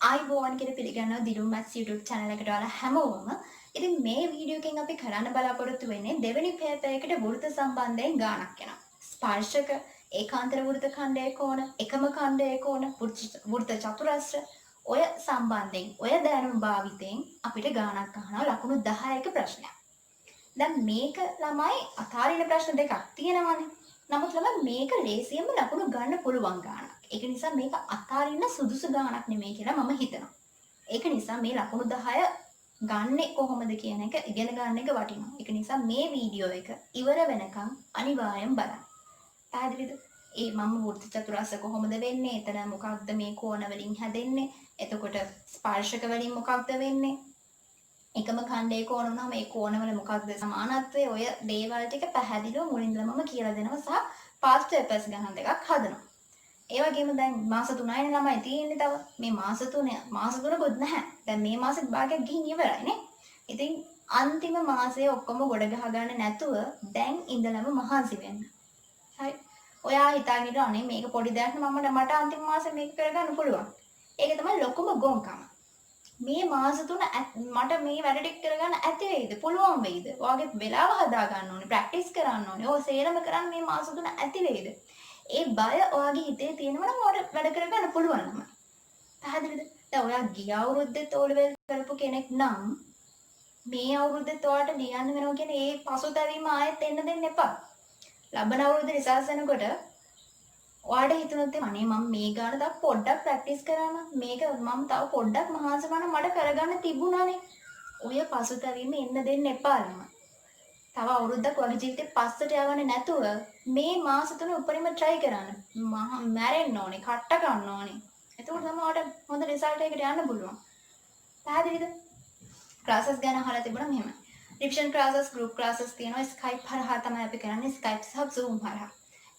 ආයිබෝවන් කියලා පිළිගන්නවා දිලුම් maths YouTube channel එකට ඔයාලා හැමෝම. ඉතින් මේ වීඩියෝ එකෙන් අපි කරන්න බලාපොරොත්තු වෙන්නේ දෙවෙනි පේපර් එකට වෘත්ත සම්බන්ධයෙන් ගානක් යනවා. ස්පර්ශක, ඒකාන්තර වෘත්ත ඛණ්ඩයේ කෝණ, එකම ඛණ්ඩයේ කෝණ, වෘත්ත චතුරස්‍ර ඔය සම්බන්ධයෙන් ඔය දැනුම භාවිතයෙන් අපිට ගානක් අහනවා ලකුණු 10ක ප්‍රශ්නයක්. දැන් මේක ළමයි අතාරින ප්‍රශ්න දෙකක් තියෙනවානේ. නමුත් ළමයි මේක ලේසියෙන්ම ලකුණු ගන්න පුළුවන් ගානක්. ඒක නිසා මේක අතාරින්න සුදුසු ගානක් නෙමෙයි කියලා මම හිතනවා. ඒක නිසා මේ ලකුණු 10 ගන්නෙ කොහොමද කියන එක ඉගෙන ගන්න එක වටිනවා. ඒක නිසා මේ වීඩියෝ එක ඉවර වෙනකන් අනිවාර්යෙන් බලන්න. පැහැදිලිද? මම වෘත්ත චතුරස්‍ර කොහොමද වෙන්නේ? එතන මොකක්ද මේ කෝණ වලින් හැදෙන්නේ? එතකොට ස්පර්ශක වලින් මොකක්ද වෙන්නේ? එකම ඛණ්ඩයේ කෝණ වුණාම මේ කෝණවල මොකක්ද සමානත්වය? ඔය දේවල් ටික පැහැදිලිව මුලින්දම මම කියලා දෙනවා සහ past papers ගණන් දෙකක් හදනවා. ඒ වගේම දැන් මාස 3යිනේ ළමයි තියෙන්නේ තව. මේ මාස 3කුත් නැහැ. දැන් මේ මාසෙත් භාගයක් ගිහින් ඉවරයි නේ. ඉතින් අන්තිම මාසයේ ඔක්කොම ගොඩ ගහ ගන්න නැතුව දැන් ඉඳලම මහන්සි වෙන්න. හරි. ඔයා හිතාගෙන ඉන්න අනේ මේක පොඩි දෙයක් මට අන්තිම මාසෙ මේක කරගන්න පුළුවන්. ඒක තමයි ලොකුම ගොංකම. මේ මාස 3 මට මේ වැඩ ටික කරගන්න ඇති වෙයිද? පුළුවන් වෙයිද? ඔයාගේ වෙලාව හදා ගන්න ඕනේ, ප්‍රැක්ටිස් කරන්න ඕනේ. ඔය සේරම කරන්න මේ මාස 3 ඇති වෙයිද? ඒ බය ඔයාගේ හිතේ තියෙනවා නම් ඔයාලට වැඩ කරගන්න පුළුවන් නම. පැහැදිලිද? දැන් ඔයා ගිය අවුරුද්දේ O level කරපු කෙනෙක් නම් මේ අවුරුද්දේ ඔයාලට ලියන්න වෙනවා කියන්නේ ඒ පසුතැවීම ආයෙත් එන්න දෙන්න එපා. ලබන අවුරුද්දේ රිසර්ච් කරනකොට ඔයාලට හිතුනොත් අනේ මම මේ ගාන තව පොඩ්ඩක් ප්‍රැක්ටිස් කරා නම් මේක මම තව පොඩ්ඩක් මහන්සි වුණා මට කරගන්න තිබුණානේ. ඔය පසුතැවීම එන්න දෙන්න එපා ළමයි. තව අවුරුද්දක් වගේ ජීවිතේ පස්සට යවන්නේ නැතුව මේ මාස 3 උඩරිම try කරන්න. මැරෙන්න ඕනේ, කට්ට ගන්න ඕනේ. එතකොට තමයි ඔයාලට හොඳ රිසල්ට් එකකට යන්න පුළුවන්. පැහැදිලිද? ක්ලාසස් ගැන අහලා තිබුණා මෙහෙම. රිවිෂන් ක්ලාසස්, ගෲප් ක්ලාසස් තියෙනවා. Skype හරහා තමයි අපි කරන්නේ. Skype සහ Zoom හරහා.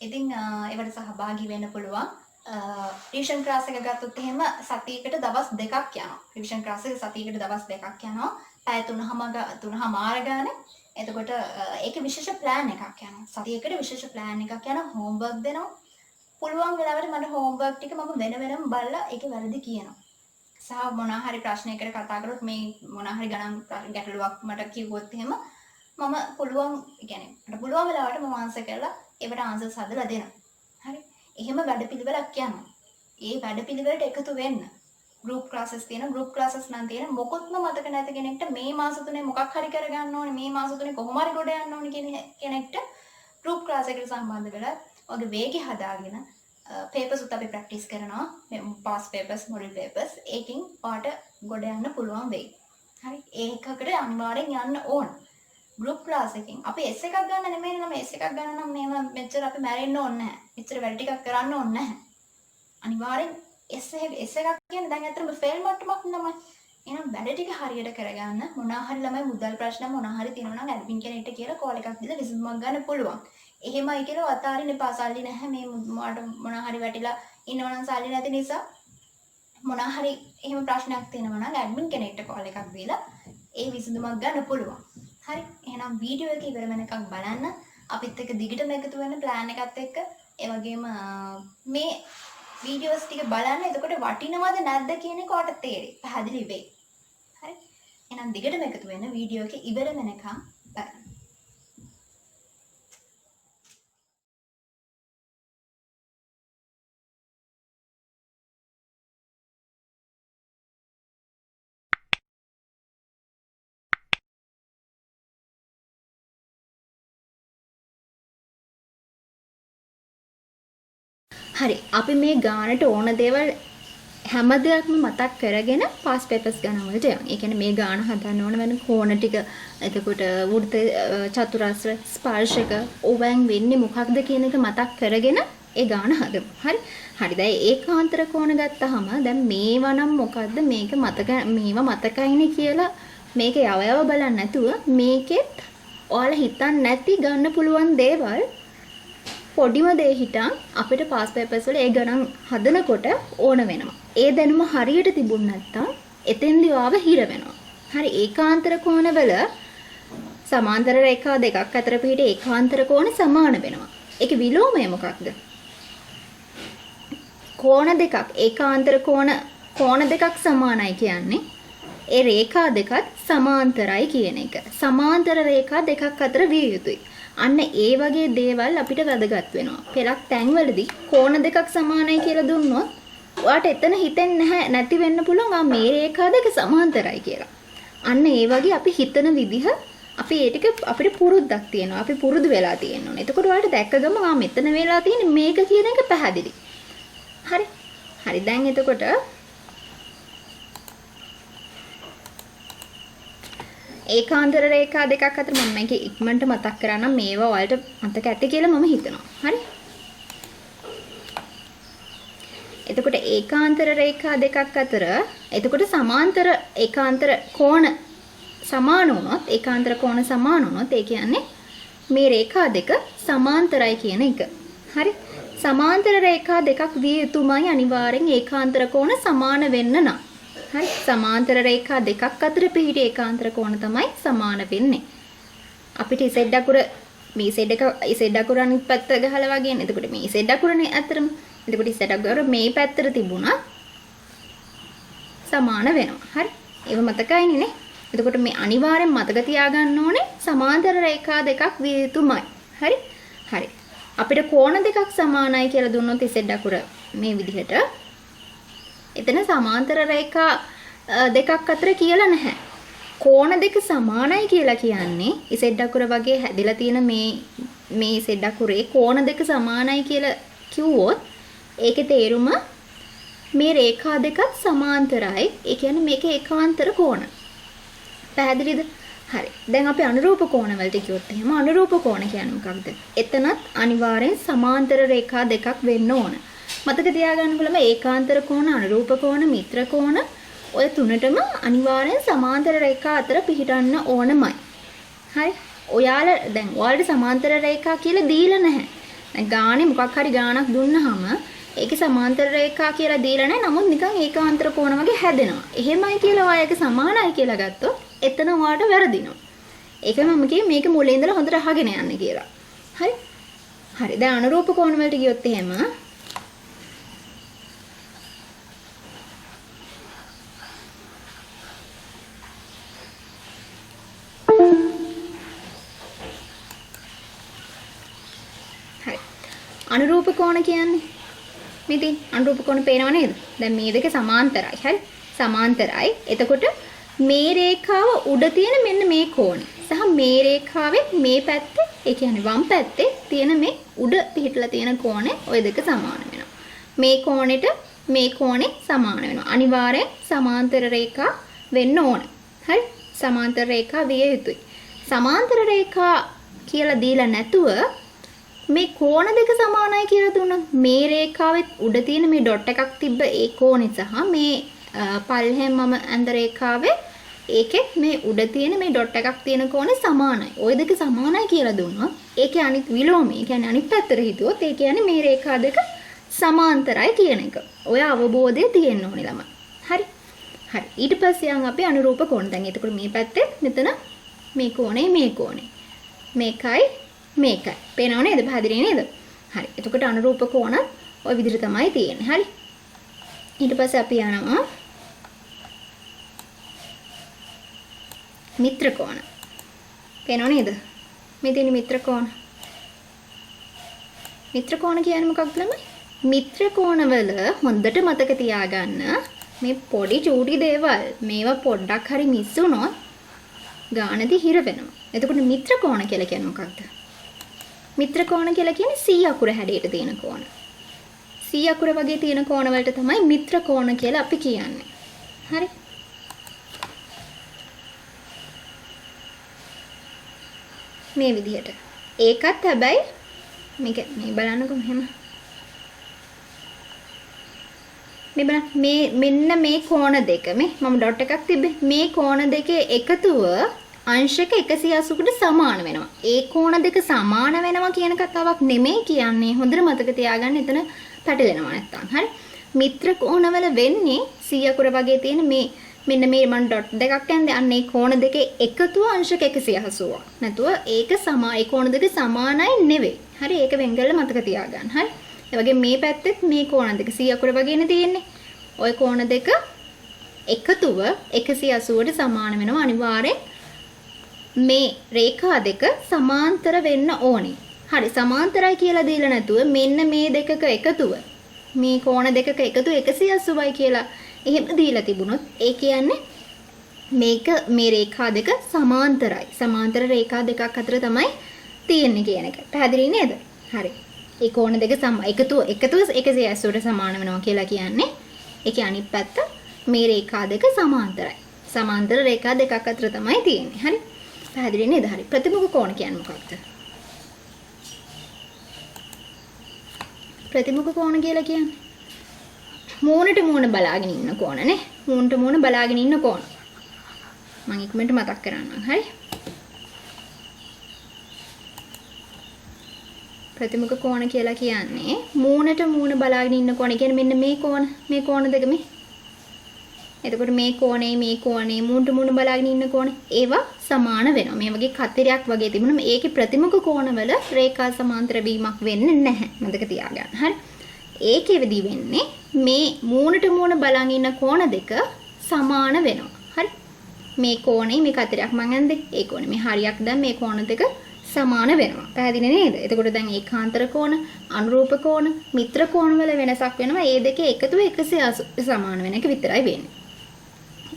ඉතින් ඒවට සහභාගී වෙන්න පුළුවන්. රිවිෂන් ක්ලාස් එක ගත්තොත් එහෙම සතියකට දවස් 2ක් යනවා. රිවිෂන් ක්ලාස් එක සතියකට දවස් 2ක් යනවා. පැය 3:00 ගානේ. එතකොට ඒකේ විශේෂ ප්ලෑන් එකක් යනවා. සතියකට විශේෂ ප්ලෑන් එකක් යනවා. හෝම්වර්ක් දෙනවා. පුළුවන් වෙලාවට මට හෝම්වර්ක් ටික මම වෙනම බලලා ඒකේ වැරදි කියනවා. සහ මොනවා හරි ප්‍රශ්නයකට කතා කරොත් මේ මොනවා හරි ගණන් ගැටලුවක් මට කිව්වොත් එහෙම මම පුළුවන් මට පුළුවන් වෙලාවට මම ආන්සර් කරලා ඒකට ආන්සර්ස් හදලා දෙනවා. හරි. එහෙම වැඩපිළිවෙලක් යනවා. ඒ වැඩපිළිවෙලට එකතු වෙන්න. ගෲප් ක්ලාසස් තියෙනවා. ගෲප් ක්ලාසස් නම් තියෙන මොකොත්ම මතක නැති කෙනෙක්ට මේ මාස 3 මොකක් හරි කරගන්න ඕනේ, මේ මාස 3 කොහොම හරි ගොඩ යන්න ඕනේ කියන කෙනෙක්ට ගෲප් ක්ලාස් එකට සම්බන්ධ වෙලා ඔගේ වේගය හදාගෙන papers උත් අපි ප්‍රැක්ටිස් කරනවා. මේ past papers, model papers ඒකින් ඔයාට ගොඩ යන්න පුළුවන් වෙයි. හරි. ඒකකට අනිවාර්යෙන් යන්න ඕන. ගෲප් ක්ලාස් එකකින් අපි S එකක් ගන්න නෙමෙයි නම S එකක් ගන්න නම් මේව මෙච්චර අපි මැරෙන්න ඕනේ නැහැ. මෙච්චර වැඩ ටිකක් කරන්න ඕනේ නැහැ. අනිවාර්යෙන් S එකක් කියන්නේ දැන් ඇත්තටම ෆේල් මට්ටමක් නමයි. එහෙනම් වැඩ ටික හරියට කරගන්න මොනවා හරි ළමයි මුදල් ප්‍රශ්න මොනවා හරි තියෙනවා නම් ඇඩ්මින් කෙනෙක්ට කියලා කෝල් එකක් දීලා විසඳුමක් ගන්න පුළුවන්. එහෙමයි කියලා අතාරින්න එපා. සල්ලි නැහැ මේ මොනවා හරි වැටිලා ඉන්නවා නම් සල්ලි නැති නිසා මොනවා හරි එහෙම ප්‍රශ්නයක් තියෙනවා නම් ඇඩ්මින් කෙනෙක්ට කෝල් එකක් දීලා ඒ විසඳුමක් ගන්න පුළුවන්. හරි. එහෙනම් වීඩියෝ එක ඉවර වෙනකන් බලන්න. අපිත් එක්ක දිගටම එකතු වෙන්න ප්ලෑන් එකත් එක්ක. ඒ වගේම මේ වීඩියෝස් ටික බලන්න. එතකොට වටිනවද නැද්ද කියන එක ඔයාලට තේරෙයි. පැහැදිලි වෙයි. හරි. එහෙනම් දිගටම එකතු වෙන්න වීඩියෝ එක ඉවර වෙනකන් බලන්න. හරි. අපි මේ ගානට ඕන දේවල් හැම දෙයක්ම මතක් කරගෙන past papers ගණන් වලට යමු. ඒ කියන්නේ මේ ගාන හදන්න ඕන වෙන කෝණ ටික, එතකොට වෘත්ත චතුරස්‍ර, ස්පර්ශක, ඕවැන් වෙන්නේ මොකක්ද කියන එක මතක් කරගෙන ඒ ගාන හදමු. හරි. හරි. දැන් ඒකාන්තර කෝණ ගත්තාම දැන් මේවා නම් මොකද්ද මේක මේවා මතකයිනේ කියලා මේක යව බලන්න නැතුව මේකෙත් ඔයාලා හිතන්නේ නැති ගන්න පුළුවන් දේවල් පොඩිම දේ හිටන් අපිට past papers වල ඒ ගණන් හදනකොට ඕන වෙනවා. ඒ දැනුම හරියට තිබුණ නැත්නම් එතෙන්දී ආව හිර වෙනවා. හරි. ඒකාන්තර කෝණවල සමාන්තර රේඛා දෙකක් අතර පිහිටි ඒකාන්තර කෝණ සමාන වෙනවා. ඒකේ විලෝමය මොකක්ද? කෝණ දෙකක් ඒකාන්තර කෝණ දෙකක් සමානයි කියන්නේ ඒ රේඛා දෙකත් සමාන්තරයි කියන එක. සමාන්තර රේඛා දෙකක් අතර විය යුතුයි. අන්න ඒ වගේ දේවල් අපිට වැදගත් වෙනවා. පෙරක් තැන්වලදී කෝණ දෙකක් සමානයි කියලා දුන්නොත් ඔයාට එතන හිතෙන්නේ නැති වෙන්න පුළුවන් මේ රේඛා දෙක සමාන්තරයි කියලා. අන්න ඒ වගේ අපි හිතන විදිහ අපි ඒ ටික අපිට පුරුද්දක් තියෙනවා. අපි පුරුදු වෙලා තියෙනවා. එතකොට ඔයාලට දැක්ක ගමන් මෙතන වෙලා තියෙන්නේ මේක කියන එක පැහැදිලි. හරි. හරි. දැන් එතකොට ඒකාන්තර රේඛා දෙකක් අතර මම මේක ඉක්මනට මතක් කරානම් මේවා ඔයාලට මතක ඇති කියලා මම හිතනවා. හරි. එතකොට ඒකාන්තර රේඛා දෙකක් අතර එතකොට සමාන්තර ඒකාන්තර කෝණ සමාන වුණොත් ඒකාන්තර කෝණ සමාන වුණොත් ඒ කියන්නේ මේ රේඛා දෙක සමාන්තරයි කියන එක. හරි. සමාන්තර රේඛා දෙකක් විය යුතුමයි අනිවාර්යෙන් ඒකාන්තර කෝණ සමාන වෙන්න නම්. හරි. සමාන්තර රේඛා දෙකක් අතර පිහිටි ඒකාන්තර කෝණ තමයි සමාන වෙන්නේ. අපිට Z අකුර මේ Z අකුර අනිත් පැත්ත ගහලා වගේ නේ. එතකොට මේ Z අකුරනේ අතරම. එතකොට Z අකුර මේ පැත්තට තිබුණා සමාන වෙනවා. හරි. ඒව මතකයිනේ නේ. එතකොට මේ අනිවාර්යෙන් මතක තියාගන්න ඕනේ සමාන්තර රේඛා දෙකක් විය යුතුමයි. හරි? හරි. අපිට කෝණ දෙකක් සමානයි කියලා දුන්නොත් Z අකුර මේ විදිහට. එතන සමාන්තර රේඛා දෙකක් අතර කියලා නැහැ. කෝණ දෙක සමානයි කියලා කියන්නේ Z අකුර වගේ හැදිලා තියෙන මේ Z අකුරේ කෝණ දෙක සමානයි කියලා කිව්වොත් ඒකේ තේරුම මේ රේඛා දෙකත් සමාන්තරයි. ඒ කියන්නේ මේක ඒකාන්තර කෝණ. පැහැදිලිද? හරි. දැන් අපි අනුරූප කෝණ වලට කිව්වොත් එහෙම අනුරූප කෝණ කියන්නේ මොකක්ද? එතනත් අනිවාර්යෙන් සමාන්තර රේඛා දෙකක් වෙන්න ඕන. මතක තියාගන්න පුළුවන් ඒකාන්තර කෝණ, අනුරූප කෝණ, මිත්‍ර කෝණ ඔය තුනටම අනිවාර්යෙන් සමාන්තර රේඛා අතර පිහිටන්න ඕනමයි. හරි? ඔයාලට සමාන්තර රේඛා කියලා දීලා නැහැ. දැන් ගානේ මොකක් හරි ගානක් දුන්නාම ඒකේ සමාන්තර රේඛා කියලා දීලා නැහැ. නමුත් නිකන් ඒකාන්තර කෝණ වගේ හැදෙනවා. එහෙමයි කියලා ඔයාලට සමානයි කියලා ගත්තොත් එතන ඔයාට වැරදිනවා. ඒකයි මම කියේ මේක මුලින් ඉඳලා හොඳට අහගෙන යන්න කියලා. හරි? හරි. දැන් අනුරූප කෝණ වලට ගියොත් එහෙම හරි. අනුරූප කෝණ කියන්නේ මෙතන අනුරූප කෝණ පේනව නේද? දැන් මේ දෙක සමාන්තරයි. හරි? සමාන්තරයි. එතකොට මේ රේඛාව උඩ තියෙන මෙන්න මේ කෝණය සහ මේ රේඛාවේ මේ පැත්තේ ඒ කියන්නේ වම් පැත්තේ තියෙන මේ උඩ පිහිටලා තියෙන කෝණය ওই දෙක සමාන වෙනවා. මේ කෝණෙට මේ කෝණේ සමාන වෙනවා. අනිවාර්යෙන් සමාන්තර රේඛා වෙන්න ඕන. හරි? සමාන්තර රේඛා විය යුතුයි. සමාන්තර රේඛා කියලා දීලා නැතුව මේ කෝණ දෙක සමානයි කියලා දුන්නොත් මේ රේඛාවෙත් උඩ තියෙන මේ ඩොට් එකක් තිබ්බ ඒ කෝණය සහ මේ පල්ලෙන් මම අන්ද රේඛාවේ ඒකෙත් මේ උඩ තියෙන මේ ඩොට් එකක් තියෙන කෝණය සමානයි. ওই දෙක සමානයි කියලා දුන්නොත් ඒකේ අනිත් විලෝමය, ඒ කියන්නේ අනිත් පැත්තට හිතුවොත් ඒ කියන්නේ මේ රේඛා දෙක සමාන්තරයි කියන එක. ඔය අවබෝධය තියෙන්න ඕනේ ළමයි. හරි? හරි. ඊට පස්සේ යන් අපි අනුරූප කෝණ. දැන් එතකොට මේ පැත්තේ මෙතන මේ කෝණය මේ කෝණය. මේකයි මේකයි. පේනව නේද? පැහැදිලි නේද? හරි. එතකොට අනුරූප කෝණ ওই විදිහට තමයි තියෙන්නේ. හරි? ඊට පස්සේ අපි යනවා මිත්‍ර කෝණ. පේනව නේද? මේ තියෙන මිත්‍ර කෝණ. මිත්‍ර කෝණ කියන්නේ මොකක්ද ළමයි? මිත්‍ර කෝණවල හොඳට මතක තියාගන්න මේ පොඩි චූටි දේවල් මේවා පොඩ්ඩක් හරි මිස් වුණොත් ගානදී හිර වෙනවා. එතකොට මිත්‍ර කෝණ කියලා කියන්නේ මොකක්ද? මිත්‍ර කෝණ කියලා කියන්නේ C අකුර හැඩයට තියෙන කෝණ. C අකුර වගේ තියෙන කෝණ වලට තමයි මිත්‍ර කෝණ කියලා අපි කියන්නේ. හරි? මේ විදිහට. ඒකත් හැබැයි මේක මේ බලන්නකො මෙහෙම. මේ බලන්න මෙන්න මේ කෝණ දෙක මම ඩොට් එකක් තිබ්බේ. මේ කෝණ දෙකේ එකතුව අංශක 180කට සමාන වෙනවා. ඒ කෝණ දෙක සමාන වෙනවා කියන කතාවක් නෙමෙයි කියන්නේ. හොඳට මතක තියාගන්න එතන පැටලෙනවා නැත්තම්. හරි? මිත්‍ර කෝණවල වෙන්නේ C අකුර වගේ තියෙන මේ මෙන්න මේ මම ඩොට් දෙකක් යන්නේ අන්නේ කෝණ දෙකේ එකතුව අංශක 180ක්. නැතුව ඒක ඒ කෝණ දෙක සමානයි නෙවෙයි. හරි ඒක වෙන් කරලා මතක තියාගන්න. හරි. ඒ වගේ මේ පැත්තෙත් මේ කෝණ දෙක 100 අකුර වගේනේ තියෙන්නේ. ওই කෝණ දෙක එකතුව 180ට සමාන වෙනවා අනිවාර්යෙන්. මේ රේඛා දෙක සමාන්තර වෙන්න ඕනේ. හරි සමාන්තරයි කියලා දීලා නැතුව මෙන්න මේ දෙකක එකතුව මේ කෝණ දෙකක එකතුව 180යි කියලා එහෙම දීලා තිබුණොත් ඒ කියන්නේ මේක මේ රේඛා දෙක සමාන්තරයි. සමාන්තර රේඛා දෙකක් අතර තමයි තියෙන්නේ කියන එක. පැහැදිලි නේද? හරි. ඒ කෝණ දෙක එකතුව 180ට සමාන වෙනවා කියලා කියන්නේ ඒකේ අනිත් පැත්ත මේ රේඛා දෙක සමාන්තරයි. සමාන්තර රේඛා දෙකක් අතර තමයි තියෙන්නේ. හරි. පැහැදිලි නේද? හරි. ප්‍රතිමුඛ කෝණ කියන්නේ මොකක්ද? ප්‍රතිමුඛ කෝණ කියලා කියන්නේ මූණට මූණ බලාගෙන ඉන්න කෝණ නේ. මූණට මූණ බලාගෙන ඉන්න කෝණ. මම ඉක්මනට මතක් කරන්නම්. හරි. ප්‍රතිමුඛ කෝණ කියලා කියන්නේ මූණට මූණ බලාගෙන ඉන්න කෝණ. කියන්නේ මෙන්න මේ කෝණ දෙක මේ. එතකොට මේ කෝණේ මූණට මූණ බලාගෙන ඉන්න කෝණ ඒවා සමාන වෙනවා. මේ වගේ කතරයක් වගේ තිබුණා. ඒකේ ප්‍රතිමුඛ කෝණවල රේඛා සමාන්තර වීමක් වෙන්නේ නැහැ. මතක තියාගන්න. හරි. ඒකෙවිදී වෙන්නේ මේ මූණට මූණ බලන් ඉන්න කෝණ දෙක සමාන වෙනවා. හරි. මේ කෝණේ මේ කතරයක් මං අන්දේ. ඒ කෝණේ මේ හරියක් දැන් මේ කෝණ දෙක සමාන වෙනවා. පැහැදිලි නේද? එතකොට දැන් ඒකාන්තර කෝණ, අනුරූප කෝණ, මිත්‍ර කෝණ වල වෙනසක් වෙනවා. ඒ දෙකේ එකතුව 180 සමාන වෙන එක විතරයි වෙන්නේ.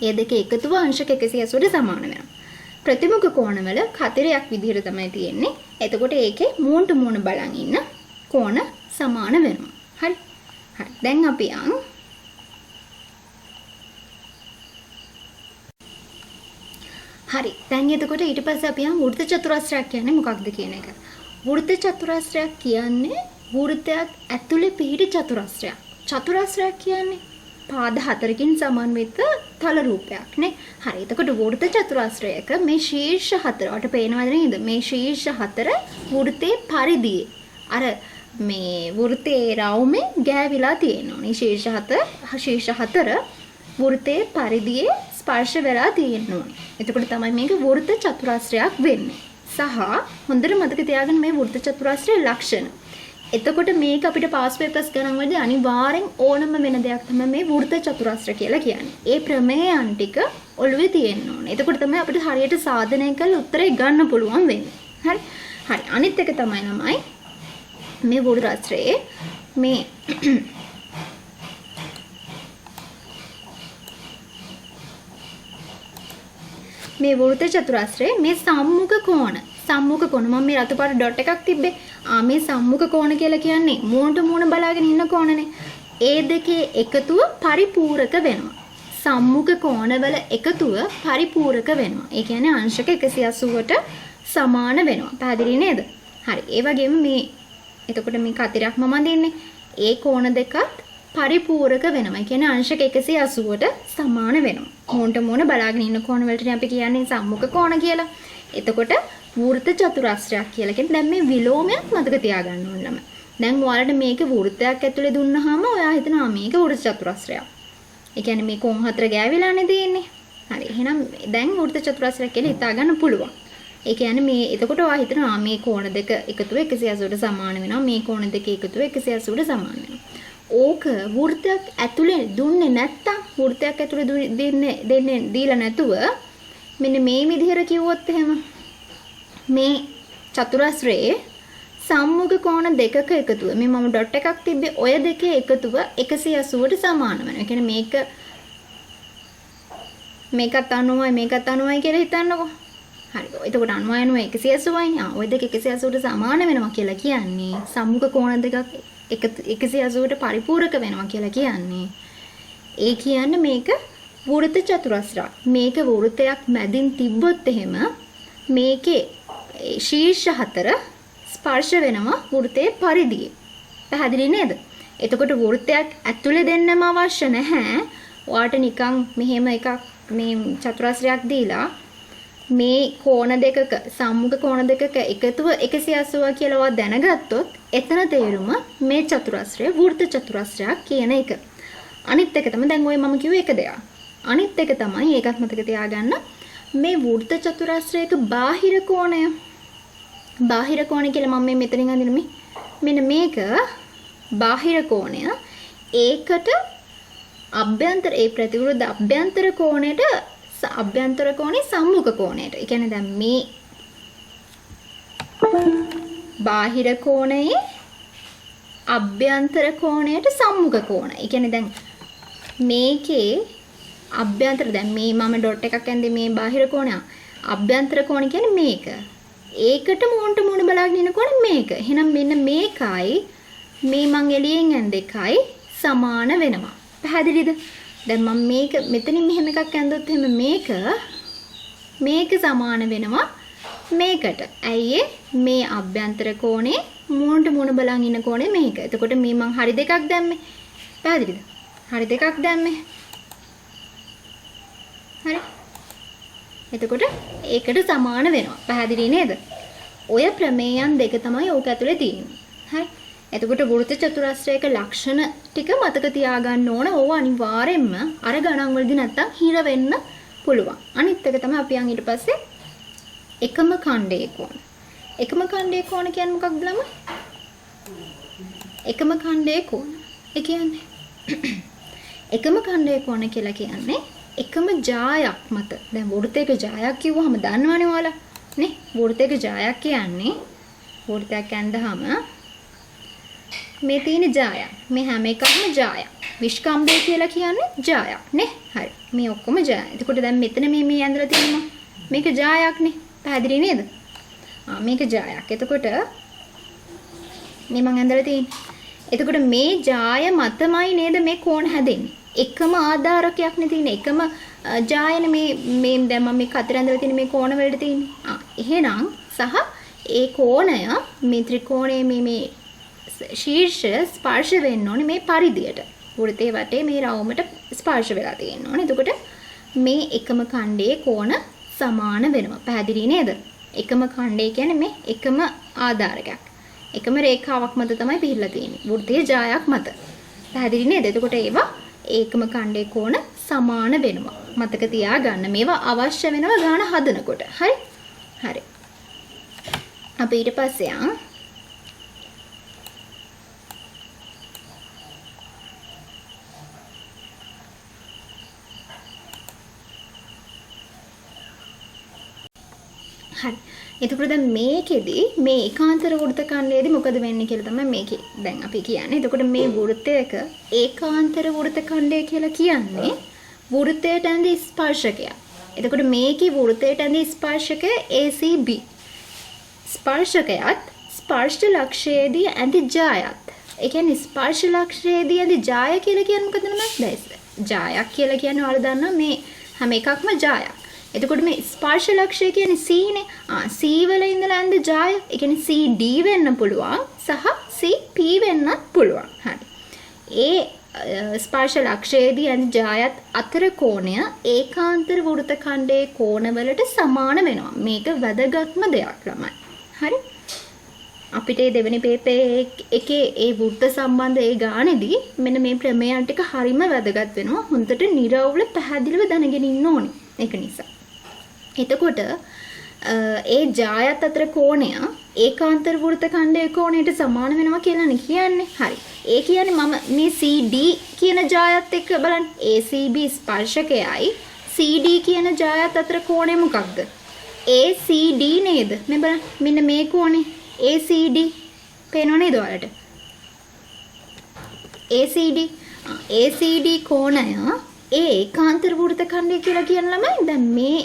ඒ දෙකේ එකතුව අංශක 180ට සමාන වෙනවා. ප්‍රතිමුඛ කෝණවල කතරයක් විදිහට තමයි තියෙන්නේ. එතකොට ඒකේ මූණට මූණ බලන් ඉන්න කෝණ සමාන වෙනවා. හරි. හරි. දැන් අපි හරි. දැන් එතකොට ඊට පස්සේ අපි වෘත්ත චතුරස්‍රයක් කියන්නේ මොකක්ද කියන එක. වෘත්ත චතුරස්‍රයක් කියන්නේ වෘත්තයක් ඇතුලේ පිහිටි චතුරස්‍රයක්. චතුරස්‍රයක් කියන්නේ පාද හතරකින් සමන්විත තල රූපයක් නේ. හරි. එතකොට වෘත්ත චතුරස්‍රයක මේ ශීර්ෂ හතරට පේනවද නේද? මේ ශීර්ෂ හතර වෘත්තේ පරිදියේ අර මේ වෘත්තේ රවුමේ ගෑවිලා තියෙනවා. මේ ශීර්ෂ හතර වෘත්තේ පරිදියේ ස්පර්ශ වෙලා තියෙනවා. එතකොට තමයි මේක වෘත්ත චතුරස්‍රයක් වෙන්නේ. සහ හොඳට මතක තියාගන්න මේ වෘත්ත චතුරස්‍රයේ ලක්ෂණ. එතකොට මේක අපිට පාස් පේපර්ස් ගණන් වලදී අනිවාර්යෙන් ඕනම වෙන දෙයක් තමයි මේ වෘත්ත චතුරස්‍ර කියලා කියන්නේ. ඒ ප්‍රමේයයන් ටික ඔළුවේ තියෙන්න ඕනේ. එතකොට තමයි අපිට හරියට සාධනය කරලා උත්තරේ ගන්න පුළුවන් වෙන්නේ. හරි. හරි. අනිත් එක තමයි මේ වෘත්ත චතුරස්‍රයේ මේ වෘත්ත චතුරස්‍රයේ මේ සම්මුඛ කෝණ මම මේ රතු පාට ඩොට් එකක් තිබ්බේ. මේ සම්මුඛ කෝණ කියලා කියන්නේ මූණට මූණ බලාගෙන ඉන්න කෝණනේ. ඒ දෙකේ එකතුව පරිපූරක වෙනවා. සම්මුඛ කෝණවල එකතුව පරිපූරක වෙනවා. ඒ කියන්නේ අංශක 180ට සමාන වෙනවා. පැහැදිලි නේද? හරි. ඒ වගේම එතකොට මේ කතරයක් මම අඳින්නේ. ඒ කෝණ දෙකත් පරිපූරක වෙනවා. ඒ කියන්නේ අංශක 180ට සමාන වෙනවා. මූණට මූණ බලාගෙන ඉන්න කෝණ වලට අපි කියන්නේ සම්මුඛ කෝණ කියලා. එතකොට වෘත්ත චතුරස්‍රයක් කියලා කියන්නේ දැන් මේ විලෝමයක් මතක තියාගන්න ඕන ළමයි. දැන් ඔයාලට මේක වෘත්තයක් ඇතුලේ දුන්නාම ඔයා හිතනවා මේක වෘත්ත චතුරස්‍රයක්. ඒ කියන්නේ මේ කෝණ හතර ගෑවිලානේ තියෙන්නේ. හරි. එහෙනම් දැන් වෘත්ත චතුරස්‍රයක් කියලා හිතා ගන්න පුළුවන්. ඒ කියන්නේ එතකොට ඔයා හිතනවා මේ කෝණ දෙක එකතුව 180ට සමාන වෙනවා. මේ කෝණ දෙක එකතුව 180ට සමාන වෙනවා. ඕක වෘත්තයක් ඇතුලේ දුන්නේ නැත්තම් වෘත්තයක් ඇතුලේ දීලා නැතුව මෙන්න මේ විදිහට කිව්වොත් එහෙම මේ චතුරස්‍රයේ සම්මුඛ කෝණ දෙකක එකතුව මේ මම ඩොට් එකක් තිබ්බේ ඔය දෙකේ එකතුව 180ට සමාන වෙනවා. ඒ කියන්නේ මේකත් 90යි මේකත් 90යි කියලා හිතන්නකෝ. හරි. එතකොට 90 180යි. ඔය දෙක 180ට සමාන වෙනවා කියලා කියන්නේ සම්මුඛ කෝණ දෙකක් 180ට පරිපූරක වෙනවා කියලා කියන්නේ. ඒ කියන්නේ මේක වෘත්ත චතුරස්‍රයක්. මේක වෘත්තයක් මැදින් තිබ්බොත් එහෙම මේකේ ශීර්ෂ හතර ස්පර්ශ වෙනවා වෘත්තයේ පරිදියේ. පැහැදිලි නේද? එතකොට වෘත්තයක් ඇතුලේ දෙන්නම අවශ්‍ය නැහැ. ඔයාට නිකන් මෙහෙම එකක් මේ චතුරස්‍රයක් දීලා මේ කෝණ දෙකක සම්මුඛ කෝණ දෙකක එකතුව 180 කියලා ඔයා දැනගත්තොත් එතන තේරුම මේ චතුරස්‍රය වෘත්ත චතුරස්‍රයක් කියන එක. අනිත් එක තමයි දැන් ඔය මම කිව්ව එක දෙයක්. අනිත් එක තමයි ඒකත් මතක තියාගන්න මේ වෘත්ත චතුරස්‍රයක බාහිර කෝණය. බාහිර කෝණය කියලා මම මෙතනින් අඳින්නේ මෙන්න මේක බාහිර කෝණය. ඒකට අභ්‍යන්තර ඒ ප්‍රතිවිරුද්ධ අභ්‍යන්තර කෝණයට අභ්‍යන්තර කෝණේ සම්මුඛ කෝණයට. ඒ කියන්නේ දැන් මේ බාහිර කෝණයේ අභ්‍යන්තර කෝණයට සම්මුඛ කෝණ. ඒ කියන්නේ දැන් මේකේ අභ්‍යන්තර දැන් මේ මම ඩොට් එකක් ඇඳේ මේ බාහිර කෝණය. අභ්‍යන්තර කෝණ කියන්නේ මේක. ඒකට මූණට මූණ බලාගෙන ඉන්නකොට මේක. එහෙනම් මෙන්න මේකයි මේ මං එළියෙන් ඇඳ එකයි සමාන වෙනවා. පැහැදිලිද? දැන් මම මේක මෙතනින් මෙහෙම එකක් ඇඳුවොත් එහෙම මේක සමාන වෙනවා මේකට. ඇයි මේ අභ්‍යන්තර කෝණේ මූණට මූණ බලන් ඉන්න කෝණේ මේක. එතකොට මේ මං හරි දෙකක් දැම්මේ. පැහැදිලිද? හරි දෙකක් දැම්මේ. හරි. එතකොට ඒකට සමාන වෙනවා. පැහැදිලි නේද? ඔය ප්‍රමේයයන් දෙක තමයි ඕක ඇතුලේ තියෙන්නේ. හරි. එතකොට වෘත්ත චතුරස්‍රයක ලක්ෂණ ටික මතක තියාගන්න ඕන. ඕව අනිවාර්යෙන්ම අර ගණන් වලදී නැත්තම් හිර වෙන්න පුළුවන්. අනිත් එක තමයි අපි යන් ඊට පස්සේ එකම ඛණ්ඩයේ කෝණ. එකම ඛණ්ඩයේ කෝණ කියන්නේ මොකක්ද ළමයි? එකම ඛණ්ඩයේ කෝණ. ඒ කියන්නේ එකම ඛණ්ඩයේ කෝණ කියලා කියන්නේ එකම ජායක් මත. දැන් වෘත්තයක ජායක් කිව්වහම දන්නවනේ ඔයාලා. නේ? වෘත්තයක ජායක් කියන්නේ වෘත්තයක් ඇඳහම මේ තියෙන ජායක්. මේ හැම එකක්ම ජායක්. විස්කම්භය කියලා කියන්නේ ජායක් නේ? හරි. මේ ඔක්කොම ජාය. එතකොට දැන් මෙතන මේ ඇඳලා තියෙනවා. මේක ජායක් නේ. පැහැදිලි නේද? මේක ජායක්. එතකොට මේ මං ඇඳලා තියෙන්නේ. එතකොට මේ ජාය මතමයි නේද මේ කෝණ හැදෙන්නේ. එකම ආධාරකයක් නේ තියෙන්නේ. එකම ජායන මේ දැන් මම මේ කතර ඇඳලා තියෙන මේ කෝණ වලට තියෙන්නේ. එහෙනම් සහ ඒ කෝණය මේ ත්‍රිකෝණයේ මේ ශීර්ෂ ස්පර්ශ වෙන්න ඕනේ මේ පරිධියට. වෘත්තයේ වටේ මේ රවුමට ස්පර්ශ වෙලා තියෙන්න ඕනේ. එතකොට මේ එකම ඛණ්ඩයේ කෝණ සමාන වෙනවා. පැහැදිලි නේද? එකම ඛණ්ඩය කියන්නේ මේ එකම ආධාරකයක්. එකම රේඛාවක් මත තමයි පිහිටලා තියෙන්නේ. වෘත්තයේ ජායක් මත. පැහැදිලි නේද? එතකොට ඒවා ඒකම ඛණ්ඩයේ කෝණ සමාන වෙනවා. මතක තියාගන්න. මේවා අවශ්‍ය වෙනවා ගාන හදනකොට. හරි? හරි. අපි ඊට පස්සේ හරි. එතකොට දැන් මේකෙදි මේ ඒකාන්තර වෘත්ත ඛණ්ඩයේදී මොකද වෙන්නේ කියලා තමයි මේකේ දැන් අපි කියන්නේ. එතකොට මේ වෘත්තයක ඒකාන්තර වෘත්ත ඛණ්ඩය කියලා කියන්නේ වෘත්තයට ඇඳි ස්පර්ශකයක්. එතකොට මේකේ වෘත්තයට ඇඳි ස්පර්ශකය ACB. ස්පර්ශකයත් ස්පර්ශ ලක්ෂයේදී ඇඳි ජායත්. ඒ කියන්නේ ස්පර්ශ ලක්ෂයේදී ඇඳි ජාය කියලා කියන්නේ මොකද නේද? ජායක් කියලා කියන්නේ ඔයාලා දන්නවා මේ හැම එකක්ම ජායක්. එතකොට මේ ස්පර්ශ ලක්ෂය කියන්නේ C නේ. C වල ඉඳලා ඇඳ ජාය. ඒ කියන්නේ CD වෙන්න පුළුවන් සහ CP වෙන්නත් පුළුවන්. හරි. ඒ ස්පර්ශ ලක්ෂයේදී ඇඳ ජායත් අතර කෝණය ඒකාන්තර වෘත්ත ඛණ්ඩයේ කෝණවලට සමාන වෙනවා. මේක වැදගත්ම දෙයක් ළමයි. හරි. අපිට මේ දෙවෙනි පේපර් එකේ ඒ වෘත්ත සම්බන්ධ ඒ ගානේදී මෙන්න මේ ප්‍රමේයන් ටික හරිම වැදගත් වෙනවා. හොඳට නිරවුල පැහැදිලිව දැනගෙන ඉන්න ඕනේ. ඒක නිසා. එතකොට ඒ ජායත් අතර කෝණය ඒකාන්තර වෘත්ත ඛණ්ඩයේ කෝණයට සමාන වෙනවා කියලානේ කියන්නේ. හරි. ඒ කියන්නේ මම මේ CD කියන ජායත් එක්ක බලන්න. ACB ස්පර්ශකයයි CD කියන ජායත් අතර කෝණය මොකක්ද? ACD නේද? මේ බලන්න. මෙන්න මේ කෝණේ ACD පේනව නේද ඔයාලට? ACD කෝණය ඒකාන්තර වෘත්ත ඛණ්ඩය කියලා කියන ළමයි දැන් මේ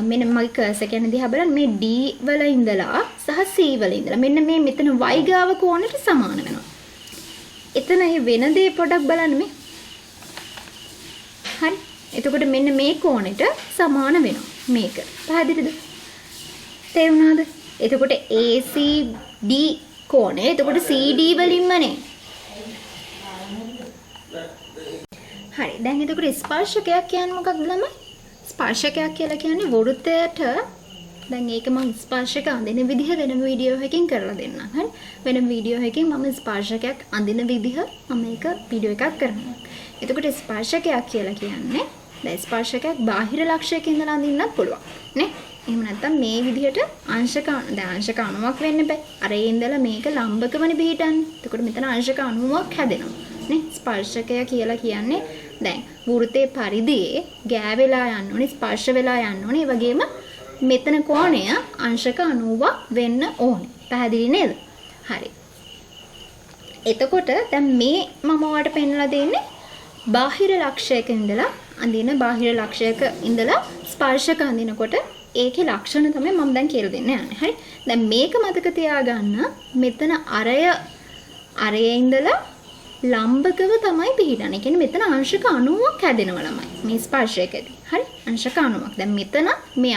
මෙන්න මගේ කර්සර් කියන්නේ දිහා බලන්න මේ D වල ඉඳලා සහ C වල ඉඳලා මෙන්න මේ මෙතන y ගාව කෝණයට සමාන වෙනවා. එතන ඒ වෙන දේ පොඩක් බලන්න මේ. හරි. එතකොට මෙන්න මේ කෝණයට සමාන වෙනවා මේක. පැහැදිලිද? තේරුණාද? එතකොට ACD කෝණය එතකොට CD වලින්මනේ. හරි. දැන් එතකොට ස්පර්ශකයක් කියන්නේ මොකක්ද ළමයි? ස්පර්ශකයක් කියලා කියන්නේ වෘත්තයට දැන් ඒක මම ස්පර්ශක අඳින විදිහ වෙනම වීඩියෝ එකකින් කරලා දෙන්නම්. හරි. වෙනම වීඩියෝ එකකින් මම ස්පර්ශකයක් අඳින විදිහ මම ඒක වීඩියෝ එකක් කරනවා. එතකොට ස්පර්ශකයක් කියලා කියන්නේ දැන් ස්පර්ශකයක් බාහිර ලක්ෂයක ඉඳලා අඳින්නත් පුළුවන් නේ. එහෙම නැත්නම් මේ විදිහට අංශක දැන් අංශක අණුවක් වෙන්න බෑ. අර ඒ ඉඳලා මේක ලම්බකවනේ පිටින්නේ. එතකොට මෙතන අංශක අණුවක් හැදෙනවා නේ. ස්පර්ශකය කියලා කියන්නේ දැන් වෘත්තයේ පරිධියේ ගෑවෙලා යන්න ඕනේ, ස්පර්ශ වෙලා යන්න ඕනේ. ඒ වගේම මෙතන කෝණය අංශක 90ක් වෙන්න ඕනේ. පැහැදිලි නේද? හරි. එතකොට දැන් මේ මම ඔයාලට පෙන්නලා දෙන්නේ බාහිර ලක්ෂයක ඉඳලා අඳින බාහිර ලක්ෂයක ඉඳලා ස්පර්ශක අඳිනකොට ඒකේ ලක්ෂණ තමයි මම දැන් කියලා දෙන්න යන්නේ. හරි. දැන් මේක මතක තියාගන්න මෙතන අරයේ ඉඳලා ලම්බකව තමයි පිහිටන්නේ. කියන්නේ මෙතන අංශක 90ක් හැදෙනවා ළමයි. මේ ස්පර්ශයකදී. හරි. අංශක 90ක්. දැන් මෙතන මේ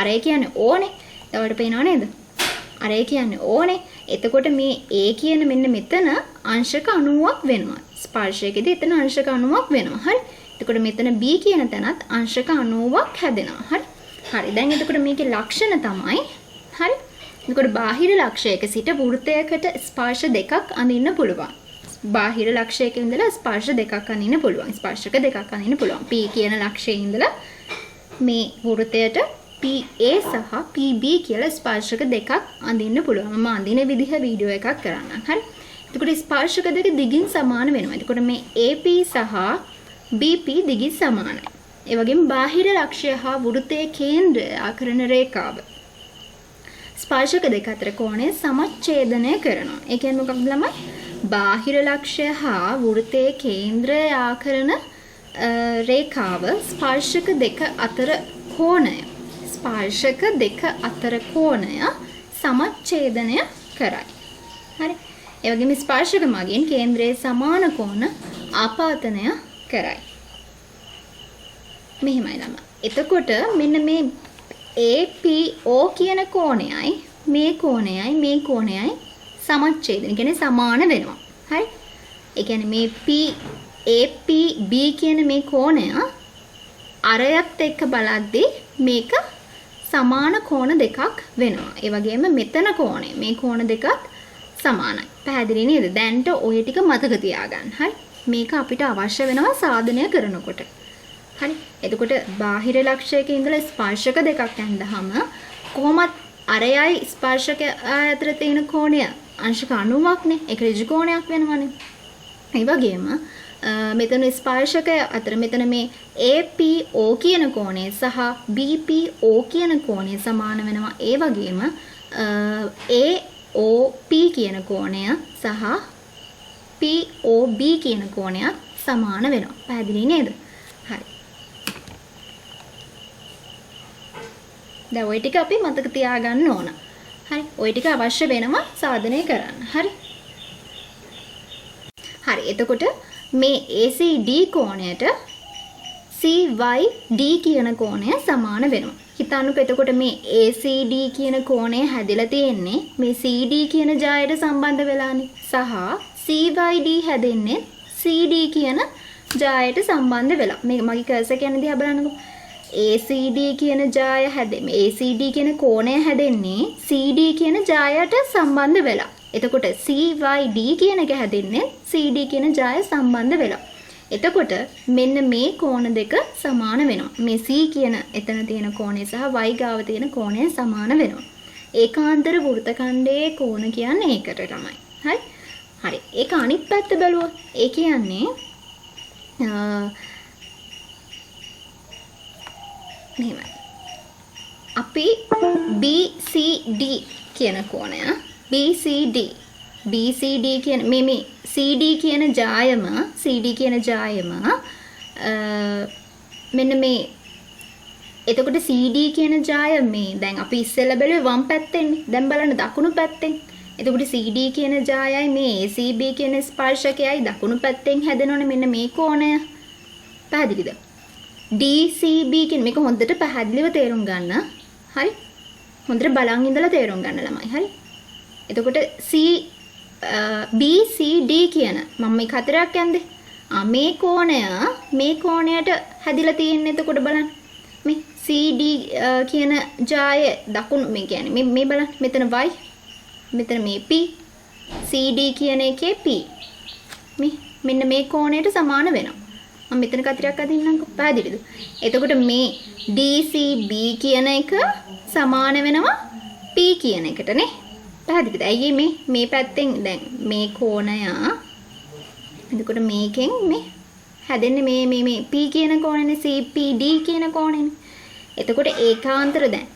අරය කියන්නේ ඕනේ. ඔයාලට පේනව නේද? අරය කියන්නේ ඕනේ. එතකොට මේ A කියන මෙන්න මෙතන අංශක 90ක් වෙනවා. ස්පර්ශයකදී එතන අංශක 90ක් වෙනවා. හරි. එතකොට මෙතන B කියන තැනත් අංශක 90ක් හැදෙනවා. හරි. හරි. දැන් එතකොට මේකේ ලක්ෂණ තමයි හරි. එතකොට බාහිර ලක්ෂයක සිට වෘත්තයකට ස්පර්ශ දෙකක් අඳින්න පුළුවන්. බාහිර ලක්ෂයක ඉඳලා ස්පර්ශ දෙකක් අඳින්න පුළුවන්. ස්පර්ශක දෙකක් අඳින්න පුළුවන්. P කියන ලක්ෂයේ ඉඳලා මේ වෘත්තයට PA සහ PB කියලා ස්පර්ශක දෙකක් අඳින්න පුළුවන්. මම අඳින විදිහ වීඩියෝ එකක් කරන්නම්. හරි. එතකොට ස්පර්ශක දෙක දිගින් සමාන වෙනවා. එතකොට මේ AP සහ BP දිගින් සමානයි. ඒ වගේම බාහිර ලක්ෂය හා වෘත්තයේ කේන්ද්‍රය ආකරන රේඛාව ස්පර්ශක දෙක අතර කෝණය සමච්ඡේදනය කරනවා. ඒ කියන්නේ මොකක්ද ළමයි? බාහිර ලක්ෂය හා වෘත්තයේ කේන්ද්‍රය ආකරන රේඛාව ස්පර්ශක දෙක අතර කෝණය සමච්ඡේදනය කරයි. හරි. ඒ වගේම ස්පර්ශක මගින් කේන්ද්‍රයේ සමාන කෝණ ආපාතනය කරයි. මෙහෙමයි ළමයි. එතකොට මෙන්න මේ APO කියන කෝණයයි මේ කෝණයයි සමච්ඡේදනය කියන්නේ සමාන වෙනවා. හරි. ඒ කියන්නේ මේ APB කියන මේ කෝණය අරයත් එක්ක බලද්දී මේක සමාන කෝණ දෙකක් වෙනවා. ඒ වගේම මෙතන කෝණය මේ කෝණ දෙකත් සමානයි. පැහැදිලි නේද? දැන්ට ඔය ටික මතක තියාගන්න. හරි. මේක අපිට අවශ්‍ය වෙනවා සාධනය කරනකොට. හරි. එතකොට බාහිර ලක්ෂයක ඉඳලා ස්පර්ශක දෙකක් ඇඳහම කොහොමත් අරයයි ස්පර්ශක අතර තියෙන කෝණය අංශක 90ක් නේ. ඒක ඍජු කෝණයක් වෙනවනේ. ඒ වගේම මෙතන ස්පර්ශක අතර මෙතන මේ APO කියන කෝණය සහ BPO කියන කෝණය සමාන වෙනවා. ඒ වගේම AOP කියන කෝණය සහ POB කියන කෝණයත් සමාන වෙනවා. පැහැදිලි නේද? හරි. දැන් ওই ටික අපි මතක තියාගන්න ඕන. හරි. ওই ටික අවශ්‍ය වෙනවා සාධනය කරන්න. හරි. හරි. එතකොට මේ ACD කෝණයට CYD කියන කෝණය සමාන වෙනවා. හිතන්නකෝ එතකොට මේ ACD කියන කෝණය හැදිලා තියෙන්නේ මේ CD කියන ජායට සම්බන්ධ වෙලානේ. සහ CYD හැදෙන්නේ CD කියන ජායට සම්බන්ධ වෙලා. මේ මගේ කර්සර් කියන්නේ දිහා බලන්නකෝ. ACD කියන ජාය හැදෙන්නේ ACD කියන කෝණය හැදෙන්නේ CD කියන ජායට සම්බන්ධ වෙලා. එතකොට CYD කියන එක හැදෙන්නේ CD කියන ජාය සම්බන්ධ වෙලා. එතකොට මෙන්න මේ කෝණ දෙක සමාන වෙනවා. මේ C කියන එතන තියෙන කෝණය සහ Y ගාව තියෙන කෝණය සමාන වෙනවා. ඒකාන්තර වෘත්තඛණ්ඩයේ කෝණ කියන්නේ ඒකට තමයි. හරි? හරි. ඒක අනිත් පැත්ත බැලුවොත් ඒ කියන්නේ මෙහෙමයි. අපි BCD කියන කෝණය BCD කියන මේ CD කියන ජායම මෙන්න මේ එතකොට CD කියන ජාය මේ දැන් අපි ඉස්සෙල්ලා බැලුවේ වම් පැත්තෙන්නේ. දැන් බලන්න දකුණු පැත්තෙන්. එතකොට CD කියන ජායයි මේ ACB කියන ස්පර්ශකයයි දකුණු පැත්තෙන් හැදෙනවනේ මෙන්න මේ කෝණය. පැහැදිලිද? DCB කියන මේක හොඳට පැහැදිලිව තේරුම් ගන්න. හරි? හොඳට බලන් ඉඳලා තේරුම් ගන්න ළමයි. හරි? එතකොට BCD කියන මම මේ හතරක් යන්නේ. මේ කෝණයට හැදිලා තියෙන්නේ එතකොට බලන්න. මේ CD කියන ජාය දකුණු මේ කියන්නේ මේ බලන්න මෙතන Y මෙතන මේ P CD කියන එකේ P මෙන්න මේ කෝණයට සමාන වෙනවා. මම මෙතන කතරයක් අදින්නම්කෝ. පැහැදිලිද? එතකොට මේ DCB කියන එක සමාන වෙනවා P කියන එකට නේ. පැහැදිලිද? ඇයි මේ පැත්තෙන් දැන් මේ කෝණය එතකොට මේකෙන් මේ හැදෙන්නේ මේ P කියන කෝණයනේ CPD කියන කෝණයනේ. එතකොට ඒකාන්තර දැන්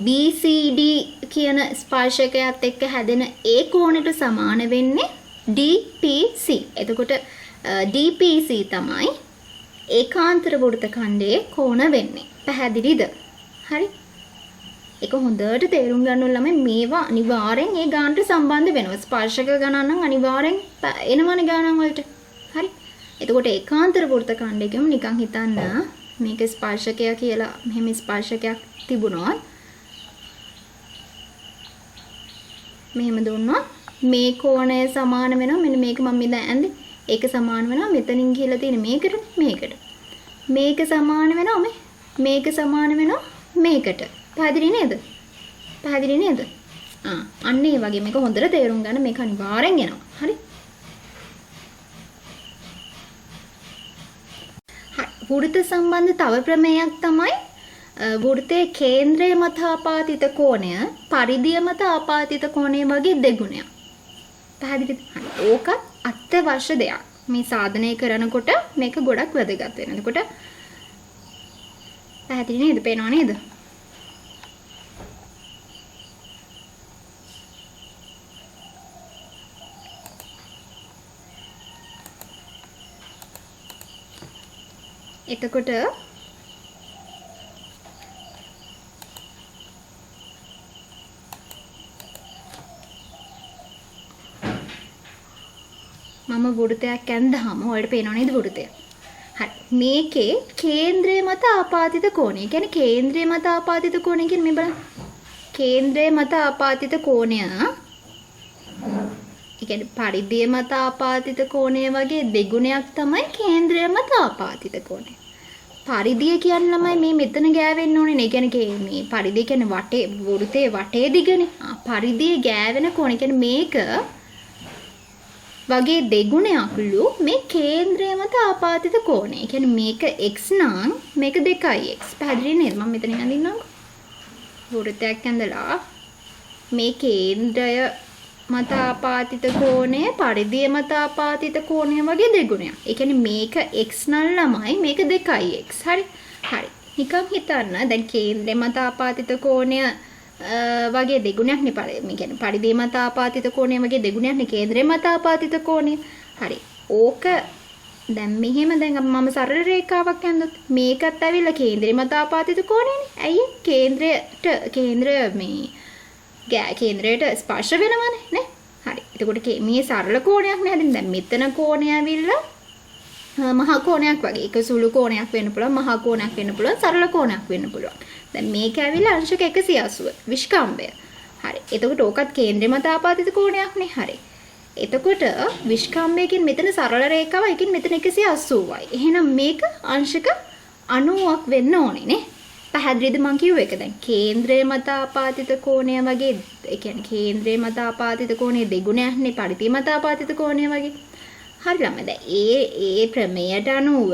BCD කියන ස්පර්ශකයත් එක්ක හැදෙන ඒ කෝණයට සමාන වෙන්නේ DPC. එතකොට DPC තමයි ඒකාන්තර වෘත්ත ඛණ්ඩයේ කෝණ වෙන්නේ. පැහැදිලිද? හරි. ඒක හොඳට තේරුම් ගන්න ඕන ළමයි මේවා අනිවාර්යෙන් ඒ ගානට සම්බන්ධ වෙනවා. ස්පර්ශක ගණන් නම් අනිවාර්යෙන් එනවනේ ගණන් වලට. හරි. එතකොට ඒකාන්තර වෘත්ත ඛණ්ඩයකම නිකන් හිතන්න මේක ස්පර්ශකය කියලා මෙහෙම ස්පර්ශකයක් තිබුණොත් මෙහෙම දුන්නොත් මේ කෝණය සමාන වෙනවා මෙන්න මේක මම ඉඳන් ඇඳේ ඒක සමාන වෙනවා මෙතනින් ගිහලා තියෙන මේකට මේක සමාන වෙනවා මේක සමාන වෙනවා මේකට පැහැදිලි නේද අන්න ඒ වගේ මේක හොඳට තේරුම් ගන්න මේක අනිවාර්යෙන් එනවා හරි වෘත්ත සම්බන්ධ තව ප්‍රමේයයක් තමයි වෘත්තයේ කේන්ද්‍රය මත ආපාතිත කෝණය පරිධිය මත ආපාතිත කෝණය වගේ දෙගුණයක්. පැහැදිලිද? ඕකත් අත්‍යවශ්‍ය දෙයක්. මේ සාධනය කරනකොට මේක ගොඩක් වැදගත් වෙනවා. එතකොට පැහැදිලි නේද? පේනව නේද? එතකොට මම වෘත්තයක් ඇඳහම ඔයාලට පේනව නේද වෘත්තය? හරි. මේකේ කේන්ද්‍රය මත ආපාතිත කෝණය. කියන්නේ කේන්ද්‍රය මත ආපාතිත කෝණය කියන්නේ මේ බලන්න. කේන්ද්‍රය මත ආපාතිත කෝණය. ඒ කියන්නේ පරිධිය මත ආපාතිත කෝණය වගේ දෙගුණයක් තමයි කේන්ද්‍රය මත ආපාතිත කෝණය. පරිධිය කියන්නේ ළමයි මේ මෙතන ගෑවෙන්න ඕනේ නේ. කියන්නේ මේ පරිධිය කියන්නේ වටේ වෘත්තයේ වටේ දිගනේ. පරිධිය ගෑවෙන කෝණය කියන්නේ මේක වගේ දෙගුණයක්ලු මේ කේන්ද්‍රය මත ආපාතිත කෝණය. ඒ කියන්නේ මේක x නම් මේක 2x. පැහැදිලි නේද? මම මෙතනින් අඳින්නම්කෝ. වෘත්තයක් ඇඳලා මේ කේන්ද්‍රය මත ආපාතිත කෝණය පරිධිය මත ආපාතිත කෝණය වගේ දෙගුණයක්. ඒ කියන්නේ මේක x නම් ළමයි මේක 2x. හරි. හරි. නිකන් හිතන්න දැන් කේන්ද්‍රය මත ආපාතිත කෝණය වගේ දෙගුණයක් නේ මේ කියන්නේ පරිධිය මත ආපාතිත කෝණය වගේ දෙගුණයක් නේ කේන්ද්‍රය මත ආපාතිත කෝණය. හරි. ඕක දැන් මෙහෙම දැන් මම සරල රේඛාවක් ඇඳුත් මේකත් ඇවිල්ලා කේන්ද්‍රය මත ආපාතිත කෝණයනේ. ඇයි? කේන්ද්‍රයට ස්පර්ශ වෙනවනේ නේ. හරි. එතකොට මේ සරල කෝණයක් නේ හදින්න. දැන් මෙතන කෝණය ඇවිල්ලා මහා කෝණයක් වගේ. ඒක සුළු කෝණයක් වෙන්න පුළුවන්, මහා කෝණයක් වෙන්න පුළුවන්, සරල කෝණයක් වෙන්න පුළුවන්. දැන් මේක ඇවිල්ලා අංශක 180 විස්කම්භය. හරි. එතකොට ඕකත් කේන්ද්‍රය මත ආපාතිත කෝණයක් නේ. හරි. එතකොට විස්කම්භයකින් මෙතන සරල රේඛාව, එකකින් මෙතන 180යි. එහෙනම් මේක අංශක 90ක් වෙන්න ඕනේ නේ. පැහැදිලිද මං කිව්ව එක දැන් කේන්ද්‍රය මත ආපාතිත කෝණය වගේ ඒ කියන්නේ කේන්ද්‍රය මත ආපාතිත කෝණය දෙගුණයක් නේ පරිධිය මත ආපාතිත කෝණය වගේ. හරි ළමයි දැන් ඒ ප්‍රමේයට අනුව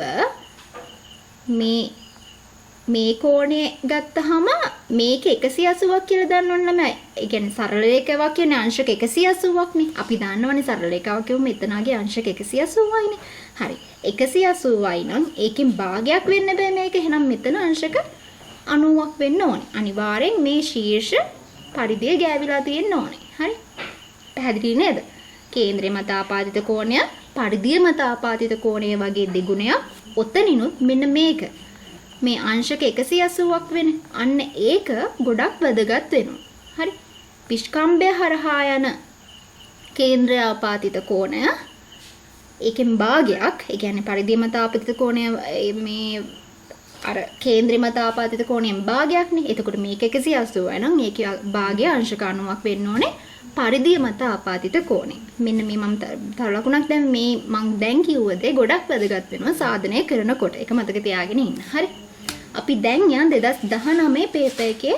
මේ කෝණය ගත්තහම මේක 180ක් කියලා දන්න ඕන ළමයි. ඒ කියන්නේ සරල රේඛාවක් කියන්නේ අංශක 180ක් නේ. අපි දන්නවනේ සරල රේඛාවක් කියුම මෙතනගේ අංශක 180යි නේ. හරි. 180යි නම් ඒකෙන් භාගයක් වෙන්න බෑ මේක. එහෙනම් මෙතන අංශක 90ක් වෙන්න ඕනේ. අනිවාර්යෙන් මේ ශීර්ෂ පරිධිය ගෑවිලා තියෙන්න ඕනේ. හරි. පැහැදිලි නේද? කේන්ද්‍රය මත ආපාදිත කෝණය පරිධිය මත ආපාදිත කෝණය වගේ දෙගුණයක් ඔතනිනුත් මෙන්න මේක. මේ අංශක 180ක් වෙන. අන්න ඒක ගොඩක් වැදගත් වෙනවා. හරි. පිෂ්කම්භය හරහා යන කේන්ද්‍රය ආපාදිත කෝණය ඒකෙන් භාගයක්, ඒ කියන්නේ පරිධිය මත ආපාදිත කෝණය මේ අර කේන්ද්‍රය මත ආපාදිත කෝණයෙන් භාගයක් නේ. එතකොට මේක 180යි නම් ඒකේ භාගය අංශක 90ක් වෙන්න ඕනේ පරිධිය මත ආපාදිත කෝණය. මෙන්න මේ මම තව ලකුණක් දැන් මේ මම දැන් කිව්ව දේ ගොඩක් වැදගත් වෙනවා සාධනය කරනකොට. ඒක මතක තියාගෙන ඉන්න. හරි. අපි දැන් යන 2019 පේපර් එකේ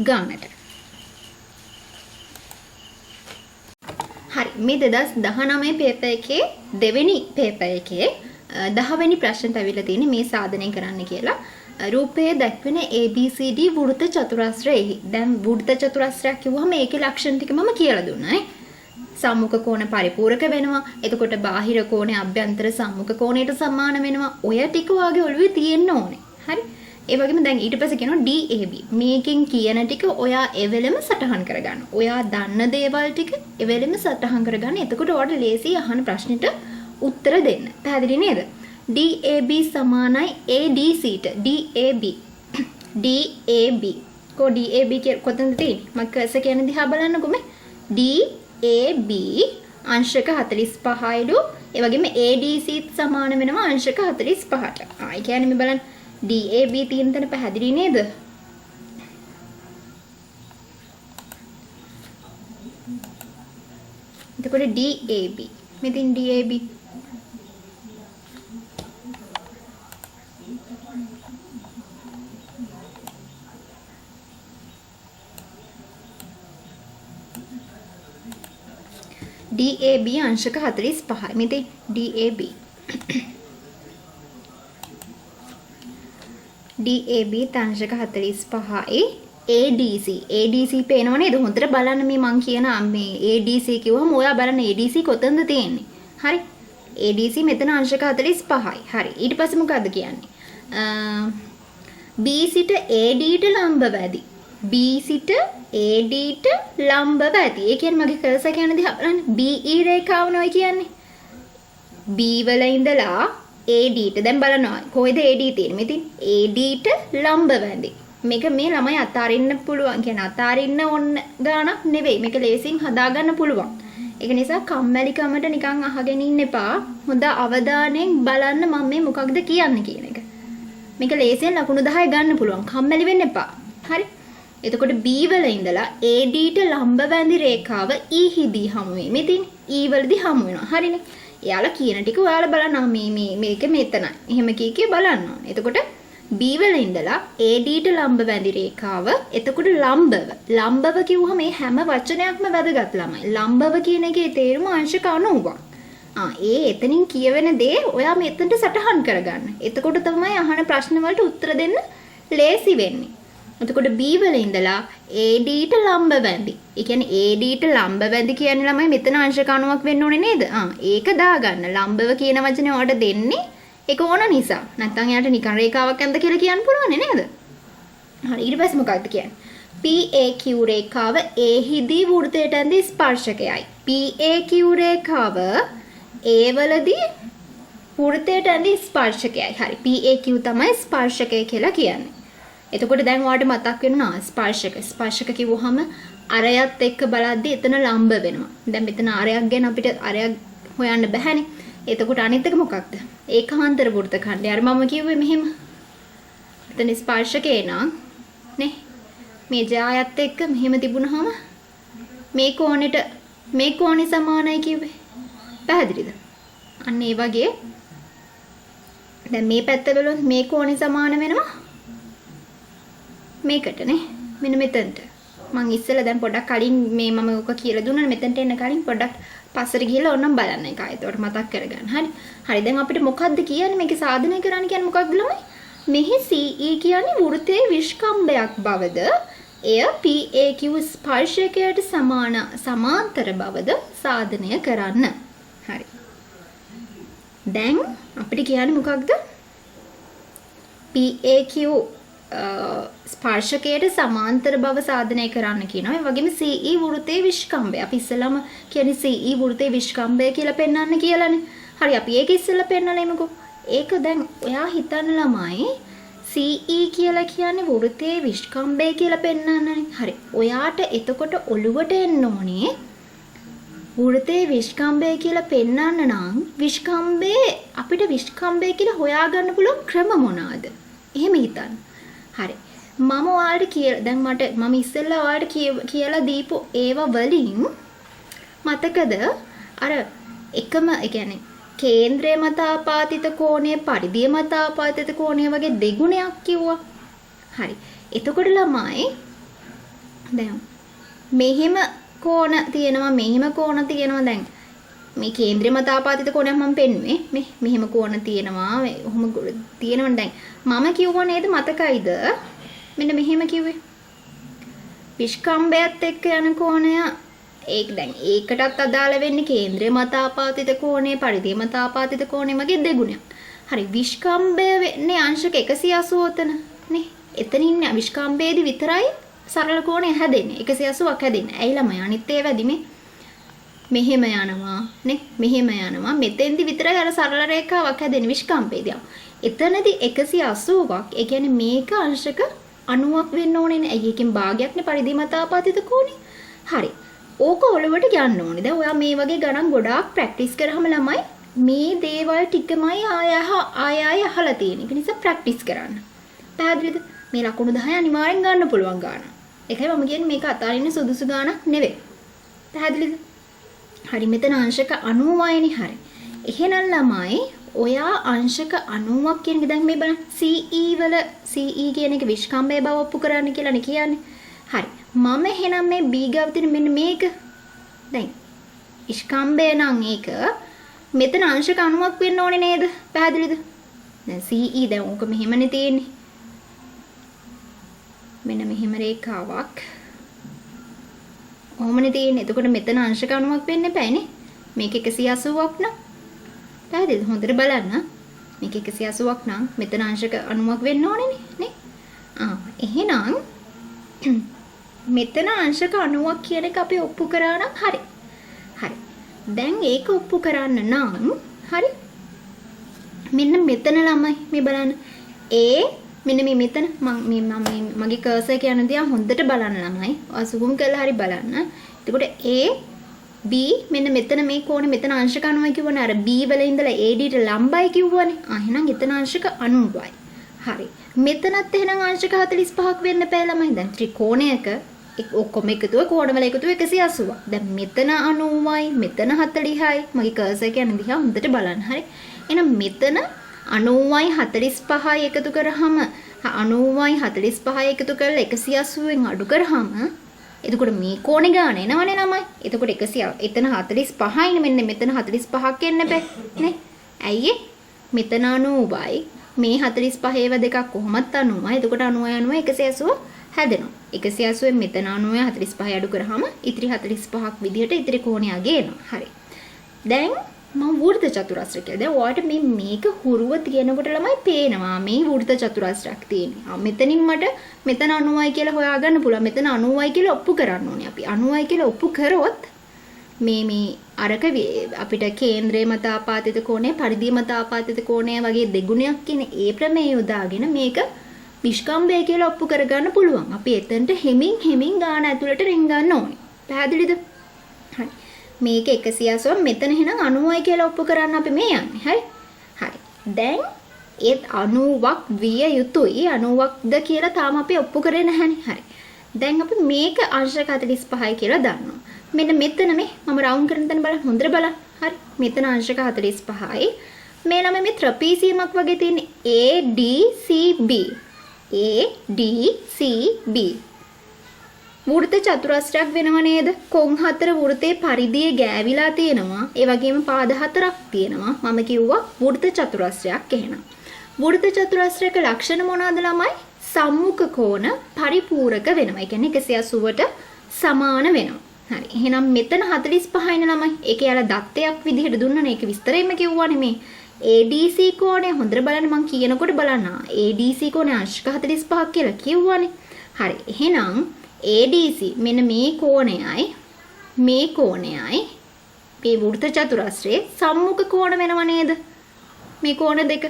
ගානට. හරි. මේ 2019 පේපර් එකේ දෙවෙනි පේපර් එකේ 10 වෙනි ප්‍රශ්නට අවිලා තියෙන්නේ මේ සාධනය කරන්න කියලා. රූපයේ දැක්වෙන ABCD වෘත්ත චතුරස්‍රයේහි. දැන් වෘත්ත චතුරස්‍රයක් කිව්වම ඒකේ ලක්ෂණ ටික මම කියලා දුන්නා නේ. සම්මුඛ කෝණ පරිපූරක වෙනවා. එතකොට බාහිර කෝණය අභ්‍යන්තර සම්මුඛ කෝණයට සමාන වෙනවා. ඔය ටික වාගේ ඔළුවේ තියෙන්න ඕනේ. හරි. ඒ වගේම දැන් ඊට පස්සේ කියනවා DAB. මේකෙන් කියන ටික ඔයා එවෙලෙම සටහන් කරගන්න. ඔයා දන්න දේවල් ටික එවෙලෙම සටහන් කරගන්න. එතකොට ඔයාලට ලේසි අහන ප්‍රශ්නෙට උත්තර දෙන්න. පැහැදිලි නේද? DAB සමානයි ADCට. DAB. DAB. කො DAB කොතනද තියෙන්නේ? මම කර්සර් කියන දිහා බලන්නකො මේ. DAB අංශක 45යිලු. ඒ වගේම ADC සමාන වෙනවා අංශක 45ට. ඒ කියන්නේ මේ බලන්න DAB තියෙන තැන පැහැදිලි නේද? එතකොට DAB. මෙතෙන් DAB DAB අංශක 45යි. මෙතෙන් DAB DAB අංශක 45යි. ADC ADC පේනව නේද? හොඳට බලන්න මේ මං කියන මේ ADC කිව්වම ඔයා බලන්න ADC කොතනද තියෙන්නේ? හරි. ADC මෙතන අංශක 45යි. හරි. ඊට පස්සේ මොකද්ද කියන්නේ? B සිට AD ට ලම්බව ඇති. B සිට AD ට ලම්බව ඇති. ඒ කියන්නේ මගේ කර්සර් කියන දිහා බලන්න. BE රේඛාව නෝයි කියන්නේ. B වල ඉඳලා AD ට දැන් බලනවා. කොහෙද AD තියෙන්නේ? මෙතින් AD ට ලම්බව ඇති. මේක මේ ළමයි අතාරින්න පුළුවන්. කියන්නේ අතාරින්න ඕන ගානක් නෙවෙයි. මේක ලේසියෙන් හදාගන්න පුළුවන්. ඒක නිසා කම්මැලිකමට නිකන් අහගෙන ඉන්න එපා. හොඳ අවධානයෙන් බලන්න මම මේ මොකක්ද කියන්නේ කියන එක. මේක ලේසියෙන් ලකුණු 10 ගන්න පුළුවන්. කම්මැලි වෙන්න එපා. හරි. එතකොට B වල ඉඳලා AD ට ලම්බ වැඳි රේඛාව E හිදී හමු වෙයි. මෙතින් E වලදී හමු වෙනවා. හරිනේ. එයාලා කියන ටික ඔයාලා බලන්න මේක මෙතනයි. එහෙම කී බලන්න ඕනේ. එතකොට B වල ඉඳලා AD ට ලම්බ වැඳි රේඛාව. එතකොට ලම්බව කිව්වම මේ හැම වචනයක්ම වැදගත් ළමයි. ලම්බව කියන එකේ තේරුම අංශක 90ක්. ඒ එතනින් කියවෙන දේ ඔයා මෙතනට සටහන් කරගන්න. එතකොට තමයි අහන ප්‍රශ්න වලට උත්තර දෙන්න ලේසි වෙන්නේ. එතකොට B වල ඉඳලා AD ට ලම්බ වැඳි. ඒ කියන්නේ AD ට ලම්බ වැඳි කියන්නේ ළමයි මෙතන අංශක 90ක් වෙන්න ඕනේ නේද? ඒක දාගන්න. ලම්බව කියන වචනේ ඔයාලට දෙන්නේ ඒක ඕන නිසා. නැත්නම් එයාට නිකන් රේඛාවක් ඇඳ කියලා කියන්න පුළුවන් නේද? හරි. ඊට පස්සේ මොකක්ද කියන්නේ? PAQ Rekava A හිදී වෘත්තයට ඇඳි ස්පර්ශකයයි. PAQ Rekava A වලදී වෘත්තයට ඇඳි ස්පර්ශකයයි. හරි. PAQ තමයි ස්පර්ශකය කියලා කියන්නේ. එතකොට දැන් ඔයාලට මතක් වෙනවා ස්පර්ශක කිව්වහම අරයත් එක්ක බලද්දී එතන ලම්බ වෙනවා. දැන් මෙතන අරයක් ගැන අපිට අරයක් හොයන්න බැහැනේ. එතකොට අනිත් එක මොකක්ද? ඒකාන්තර වෘත්ත ඛණ්ඩය. අර මම කිව්වේ මෙහෙම. එතන ස්පර්ශකේ නම් නේ මේ ජායත් එක්ක මෙහෙම තිබුණාම මේ කෝණේ සමානයි කිව්වේ. පැහැදිලිද? අන්න ඒ වගේ දැන් මේ පැත්ත බලුවොත් මේ කෝණේ සමාන වෙනවා මේකටනේ. මෙන්න මෙතනට. මම ඉස්සෙල්ලා දැන් පොඩ්ඩක් කලින් මේ මම ඔක කියලා දුන්නා. මෙතනට එන්න කලින් පොඩ්ඩක් පස්සට ගිහලා ඕනම් බලන්න එක. ඒකට මතක් කරගන්න. හරි. හරි. දැන් අපිට මොකද්ද කියන්නේ මේකේ සාධනය කරන්න කියන්නේ මොකක්ද ළමයි? මෙහි CE කියන්නේ වෘත්තයේ විස්කම්භයක් බවද, එය PAQ ස්පර්ශකයට සමාන්තර බවද සාධනය කරන්න. හරි. දැන් අපිට කියන්නේ මොකක්ද? PAQ ස්පර්ශකයට සමාන්තර බව සාධනය කරන්න කියනවා. ඒ වගේම CE වෘත්තයේ විස්කම්භය. අපි ඉස්සෙල්ලාම කියන්නේ CE වෘත්තයේ විස්කම්භය කියලා පෙන්වන්න කියලානේ. හරි අපි ඒක ඉස්සෙල්ලා පෙන්නලා එමුකෝ. ඒක දැන් ඔයා හිතන්න ළමයි CE කියලා කියන්නේ වෘත්තයේ විස්කම්භය කියලා පෙන්වන්නනේ. හරි. ඔයාට එතකොට ඔළුවට එන්න ඕනේ වෘත්තයේ විස්කම්භය කියලා පෙන්වන්න නම් අපිට විස්කම්භය කියලා හොයාගන්න පුළුවන් ක්‍රම මොනවාද? එහෙම හිතන්න. හරි. මම ඔයාලට දැන් මම ඉස්සෙල්ලා ඔයාලට කියලා දීපු ඒවා වලින් මතකද අර එකම ඒ කියන්නේ කේන්ද්‍රය මත ආපාතිත කෝණය පරිධිය මත ආපාතිත කෝණය වගේ දෙගුණයක් කිව්වා. හරි. එතකොට ළමයි දැන් මෙහිම කෝණ තියෙනවා මෙහිම කෝණ තියෙනවා දැන් මේ කේන්ද්‍රීය මත ආපාතිත කෝණයක් මම පෙන්නුවේ. මේ මෙහෙම කෝණ තියෙනවා. ඔහොම තියෙනවනේ දැන්. මම කිව්වා නේද මතකයිද? මෙන්න මෙහෙම කිව්වේ. විස්කම්බයත් එක්ක යන කෝණය ඒක දැන් ඒකටත් අදාළ වෙන්නේ කේන්ද්‍රීය මත ආපාතිත කෝණය, පරිධිය මත ආපාතිත කෝණය වගේ දෙගුණයක්. හරි විස්කම්බය වෙන්නේ අංශක 180 උතන නේ. එතනින් විස්කම්බයේදී විතරයි සරල කෝණය හැදෙන්නේ. 180ක් හැදෙන්නේ. ඇයි ළමයි අනිත් ඒවාදී මෙහෙම යනවා නේ. මෙහෙම යනවා. මෙතෙන්දි විතරයි අර සරල රේඛාවක් හැදෙන්නේ විස්කම්බයේදී. එතනදී 180ක්. ඒ කියන්නේ මේක අංශක 90ක් වෙන්න ඕනේ නේ. ඇයි එකෙන් භාගයක්නේ පරිධිය මත ආපාතිත කෝණය. හරි. ඕක ඔලුවට ගන්න ඕනේ. දැන් ඔයා මේ වගේ ගණන් ගොඩාක් ප්‍රැක්ටිස් කරාම ළමයි මේ දේවල් ටිකමයි ආය අහලා තියෙන. ඒක නිසා ප්‍රැක්ටිස් කරන්න. පැහැදිලිද? මේ ලකුණු 10 අනිවාර්යෙන් ගන්න පුළුවන් ගාන. ඒකයි මම කියන්නේ මේක අතාරින්න සුදුසු ගානක් නෙවෙයි. පැහැදිලිද? හරි මෙතන අංශක 90යිනේ හරි. එහෙනම් ළමයි ඔයා අංශක 90ක් කියන එක දැන් මේ බලන්න CE වල CE කියන එක විස්කම්බය බව ඔප්පු කරන්න කියලානේ කියන්නේ. හරි. මම එහෙනම් මේ B ගාව තියෙන මෙන්න මේක දැන් විස්කම්බය නම් ඒක මෙතන අංශක 90ක් වෙන්න ඕනේ නේද? පැහැදිලිද? දැන් CE දැන් ඕක මෙහෙමනේ තියෙන්නේ. මෙන්න මෙහෙම රේඛාවක්. ඔහොමනේ තියෙන්නේ. එතකොට මෙතන අංශක 90ක් වෙන්න එපානේ. මේක 180ක් නම්. පැහැදිලිද? හොඳට බලන්න. මේක 180ක් නම් මෙතන අංශක 90ක් වෙන්න ඕනේනේ නේ? එහෙනම් මෙතන අංශක 90ක් කියන එක අපි ඔප්පු කරා නම් හරි. හරි. දැන් ඒක ඔප්පු කරන්න නම් හරි. මෙන්න මෙතන ළමයි මේ බලන්න. මෙන්න මේ මෙතන මගේ කර්සර් කියන දේ හොඳට බලන්න ළමයි. ඔය සූම් කරලා හරි බලන්න. එතකොට B මෙන්න මෙතන මේ කෝණය මෙතන අංශක 90යි කිව්වනේ. අර B වල ඉඳලා AD ට ලම්බයි කිව්වනේ. එහෙනම් එතන අංශක 90යි. හරි. මෙතනත් එහෙනම් අංශක 45ක් වෙන්න බෑ ළමයි. දැන් ත්‍රිකෝණයක ඔක්කොම එකතුව කෝණවල එකතුව 180ක්. දැන් මෙතන 90යි, මෙතන 40යි. මගේ කර්සර් කියන දිහා හොඳට බලන්න. හරි. එහෙනම් මෙතන 90යි 45යි එකතු කරාම 90යි 45යි එකතු කරලා 180ෙන් අඩු කරාම එතකොට මේ කෝණේ ගාන එනවනේ ළමයි. එතකොට 100 එතන 45යිනේ මෙන්න මෙතන 45ක් එන්න බෑ නේ. ඇයි මෙතන 90යි මේ 45 ඒවා දෙකක් කොහොමත් 90යි. එතකොට 90 180 හැදෙනවා. 180 මෙතන 90 45 අඩු කරාම ඉතිරි 45ක් විදිහට ඉතිරි කෝණය ගේනවා. හරි. දැන් මම වෘත්ත චතුරස්‍රය කියලා. දැන් ඔයාලට මේක හුරුව තියෙනකොට ළමයි පේනවා මේ වෘත්ත චතුරස්‍රයක් තියෙනවා. මෙතනින් මට මෙතන 90යි කියලා හොයාගන්න පුළුවන්. මෙතන 90යි කියලා ඔප්පු කරන්න ඕනේ අපි. 90යි කියලා ඔප්පු කරොත් මේ අරක අපිට කේන්ද්‍රයේ මත ආපාතිත කෝණය, පරිධිය මත ආපාතිත කෝණය වගේ දෙගුණයක් කියන ඒ ප්‍රමේය යොදාගෙන මේක විස්කම්බය කියලා ඔප්පු කරගන්න පුළුවන්. අපි එතනට හෙමින් ගාන ඇතුළට රින් ගන්න ඕනේ. පැහැදිලිද? හරි. මේක 180 මෙතන එහෙනම් 90යි කියලා ඔප්පු කරන්න අපි මේ යන්නේ. හරි. හරි. දැන් ඒත් 90ක් විය යුතුයි. 90ක්ද කියලා තාම අපි ඔප්පු කරේ නැහැනේ. හරි. දැන් අපි මේක අංශක 45යි කියලා දන්නවා. මෙන්න මෙතන මේ මම රවුන්ඩ් කරන තැන බලන්න හොඳට බලන්න. හරි. මෙතන අංශක 45යි. මේ ළමයි මේ ත්‍රපීසියමක් වගේ තියෙන ADCB. ADCB. වෘත්ත චතුරස්‍රයක් වෙනව නේද? කොන් හතර වෘත්තේ පරිධිය ගෑවිලා තියෙනවා. ඒ වගේම පාද හතරක් තියෙනවා. මම කිව්වා වෘත්ත චතුරස්‍රයක් එහෙනම්. වෘත්ත චතුරස්‍රයක ලක්ෂණ මොනවාද ළමයි? සම්මුඛ කෝණ පරිපූරක වෙනවා. ඒ කියන්නේ 180ට සමාන වෙනවා. හරි. එහෙනම් මෙතන 45යිනේ ළමයි. ඒක යාලා දත්තයක් විදිහට දුන්නනේ. ඒක විස්තරෙම කිව්වනේ මේ. ADC කෝණය හොඳට බලන්න මම කියනකොට බලන්න. ADC කෝණය අංශක 45ක් කියලා කිව්වනේ. හරි. එහෙනම් ADC මෙන්න මේ කෝණයයි මේ වෘත්ත චතුරස්‍රයේ සම්මුඛ කෝණ වෙනව නේද? මේ කෝණ දෙක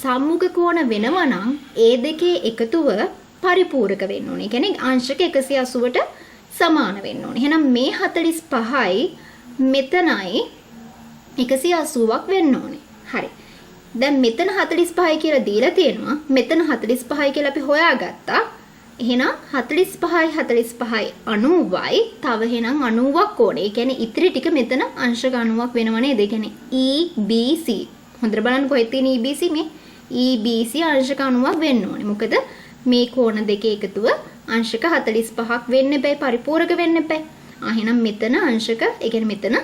සම්මුඛ කෝණ වෙනවා නම් ඒ දෙකේ එකතුව පරිපූරක වෙන්න ඕනේ. ඒ කියන්නේ අංශක 180ට සමාන වෙන්න ඕනේ. එහෙනම් මේ 45යි මෙතනයි 180ක් වෙන්න ඕනේ. හරි. දැන් මෙතන 45යි කියලා දීලා තියෙනවා. මෙතන 45යි කියලා අපි හොයාගත්තා. එහෙනම් 45යි 90යි තව එහෙනම් 90ක් ඕනේ. ඒ කියන්නේ ඉතිරි ටික මෙතන අංශක 90ක් වෙනව නේද? ඒ කියන්නේ EBC. හොඳට බලන්න කොහෙද තියෙන EBC මේ EBC අංශක 90ක් වෙන්න ඕනේ. මොකද මේ කෝණ දෙකේ එකතුව අංශක 45ක් වෙන්න බෑ, පරිපූරක වෙන්න බෑ. එහෙනම් මෙතන අංශක, ඒ කියන්නේ මෙතන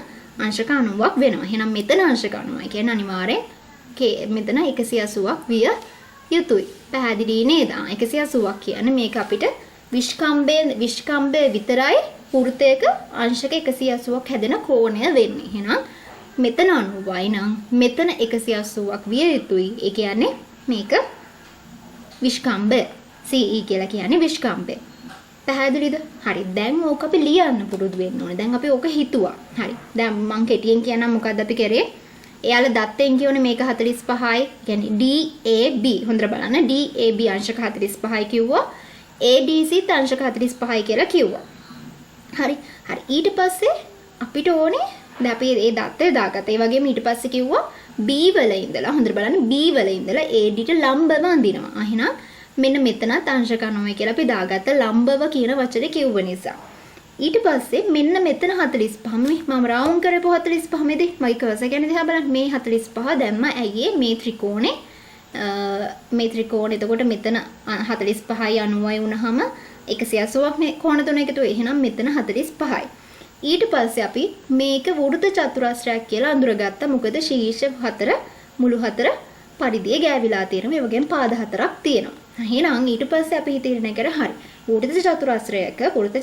අංශක 90ක් වෙනවා. එහෙනම් මෙතන අංශක 90යි කියන්නේ අනිවාර්යෙන් මෙතන 180ක් විය යුතුයි. පැහැදිලි නේද? 180ක් කියන්නේ මේක අපිට විස්කම්භය විතරයි වෘත්තයක අංශක 180ක් හැදෙන කෝණය වෙන්නේ. එහෙනම් මෙතන 90යි නම් මෙතන 180ක් විය යුතුයි. ඒ කියන්නේ මේක විස්කම්භය. CE කියලා කියන්නේ විස්කම්භය. පැහැදිලිද? හරි. දැන් ඕක අපි ලියන්න පුරුදු වෙන්න ඕනේ. දැන් අපි ඕක හිතුවා. හරි. දැන් මම කෙටියෙන් කියන්නම් මොකද්ද අපි කරේ? එයාලා දත්තෙන් කියෝනේ මේක 45යි. කියන්නේ DAB. හොඳට බලන්න. DAB අංශක 45යි කිව්වා. ABC අංශක 45යි කියලා කිව්වා. හරි. හරි. ඊට පස්සේ අපිට ඕනේ දැන් අපි මේ දත්තේ දාගත්තා. ඒ වගේම ඊට පස්සේ කිව්වා B වල ඉඳලා හොඳට බලන්න B වල ඉඳලා ADට ලම්බව අඳිනවා. එහෙනම් මෙන්න මෙතනත් අංශක 90 කියලා අපි දාගත්ත ලම්බව කියන වචනේ කිව්ව නිසා. ඊට පස්සේ මෙන්න මෙතන 45 මම රවුන්ඩ් කරපුව 45 මේදී මගේ කර්සර් ගැන දිහා බලන්න මේ 45 දැම්ම ඇයි මේ ත්‍රිකෝණේ එතකොට මෙතන 45යි 90යි වුණාම 180ක් නේ කෝණ තුන එකතු වෙයි. එහෙනම් මෙතන 45යි. ඊට පස්සේ අපි මේක වෘත්ත චතුරස්‍රයක් කියලා අඳුරගත්තා. මොකද ශීර්ෂ 4 මුළු 4 පරිධිය ගෑවිලා තියෙනවා. ඒ වගේම පාද 4ක් තියෙනවා. එහෙනම් ඊට පස්සේ අපි හිතන්නේ කර හරි. වෘත්ත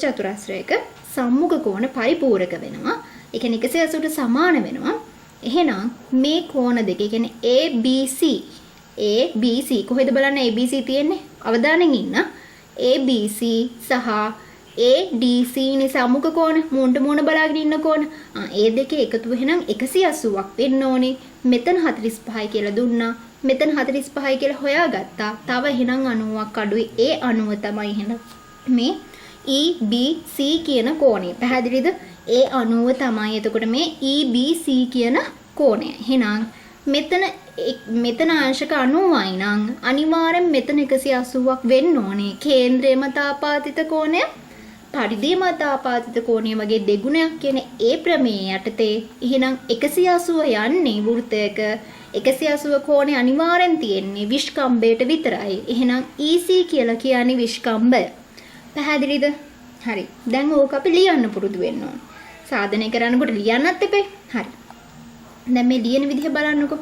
චතුරස්‍රයක සම්මුඛ කෝණ පරිපූර්ණක වෙනවා. ඒ කියන්නේ 180ට සමාන වෙනවා. එහෙනම් මේ කෝණ දෙක කියන්නේ ABC කොහෙද බලන්න ABC තියෙන්නේ? අවධානයෙන් ඉන්න. ABC සහ ADC නේ සම්මුඛ කෝණ මූණට මූණ බලාගෙන ඉන්න කෝණ. ඒ දෙකේ එකතුව එහෙනම් 180ක් වෙන්න ඕනේ. මෙතන 45යි කියලා දුන්නා. මෙතන 45යි කියලා හොයාගත්තා. තව එහෙනම් 90ක් අඩුයි. ඒ 90 තමයි එහෙනම් මේ EBC කියන කෝණය. පැහැදිලිද? ඒ 90 තමයි එතකොට මේ EBC කියන කෝණය. එහෙනම් මෙතන අංශක 90යි නම් අනිවාර්යෙන් මෙතන 180ක් වෙන්න ඕනේ. කේන්ද්‍රය මත ආපාතිත කෝණය පරිධිය මත ආපාතිත කෝණය වගේ දෙගුණයක් කියන ඒ ප්‍රමේය යටතේ එහෙනම් 180 යන්නේ වෘත්තයක 180 කෝණේ අනිවාර්යෙන් තියෙන්නේ විස්කම්භයට විතරයි. එහෙනම් EC කියලා කියන්නේ විස්කම්භය. පැහැදිලිද? හරි. දැන් ඕක අපි ලියන්න පුරුදු වෙන්න ඕන. සාධනය කරනකොට ලියන්නත් එපේ. හරි. දැන් මේ ලියන විදිහ බලන්නකෝ.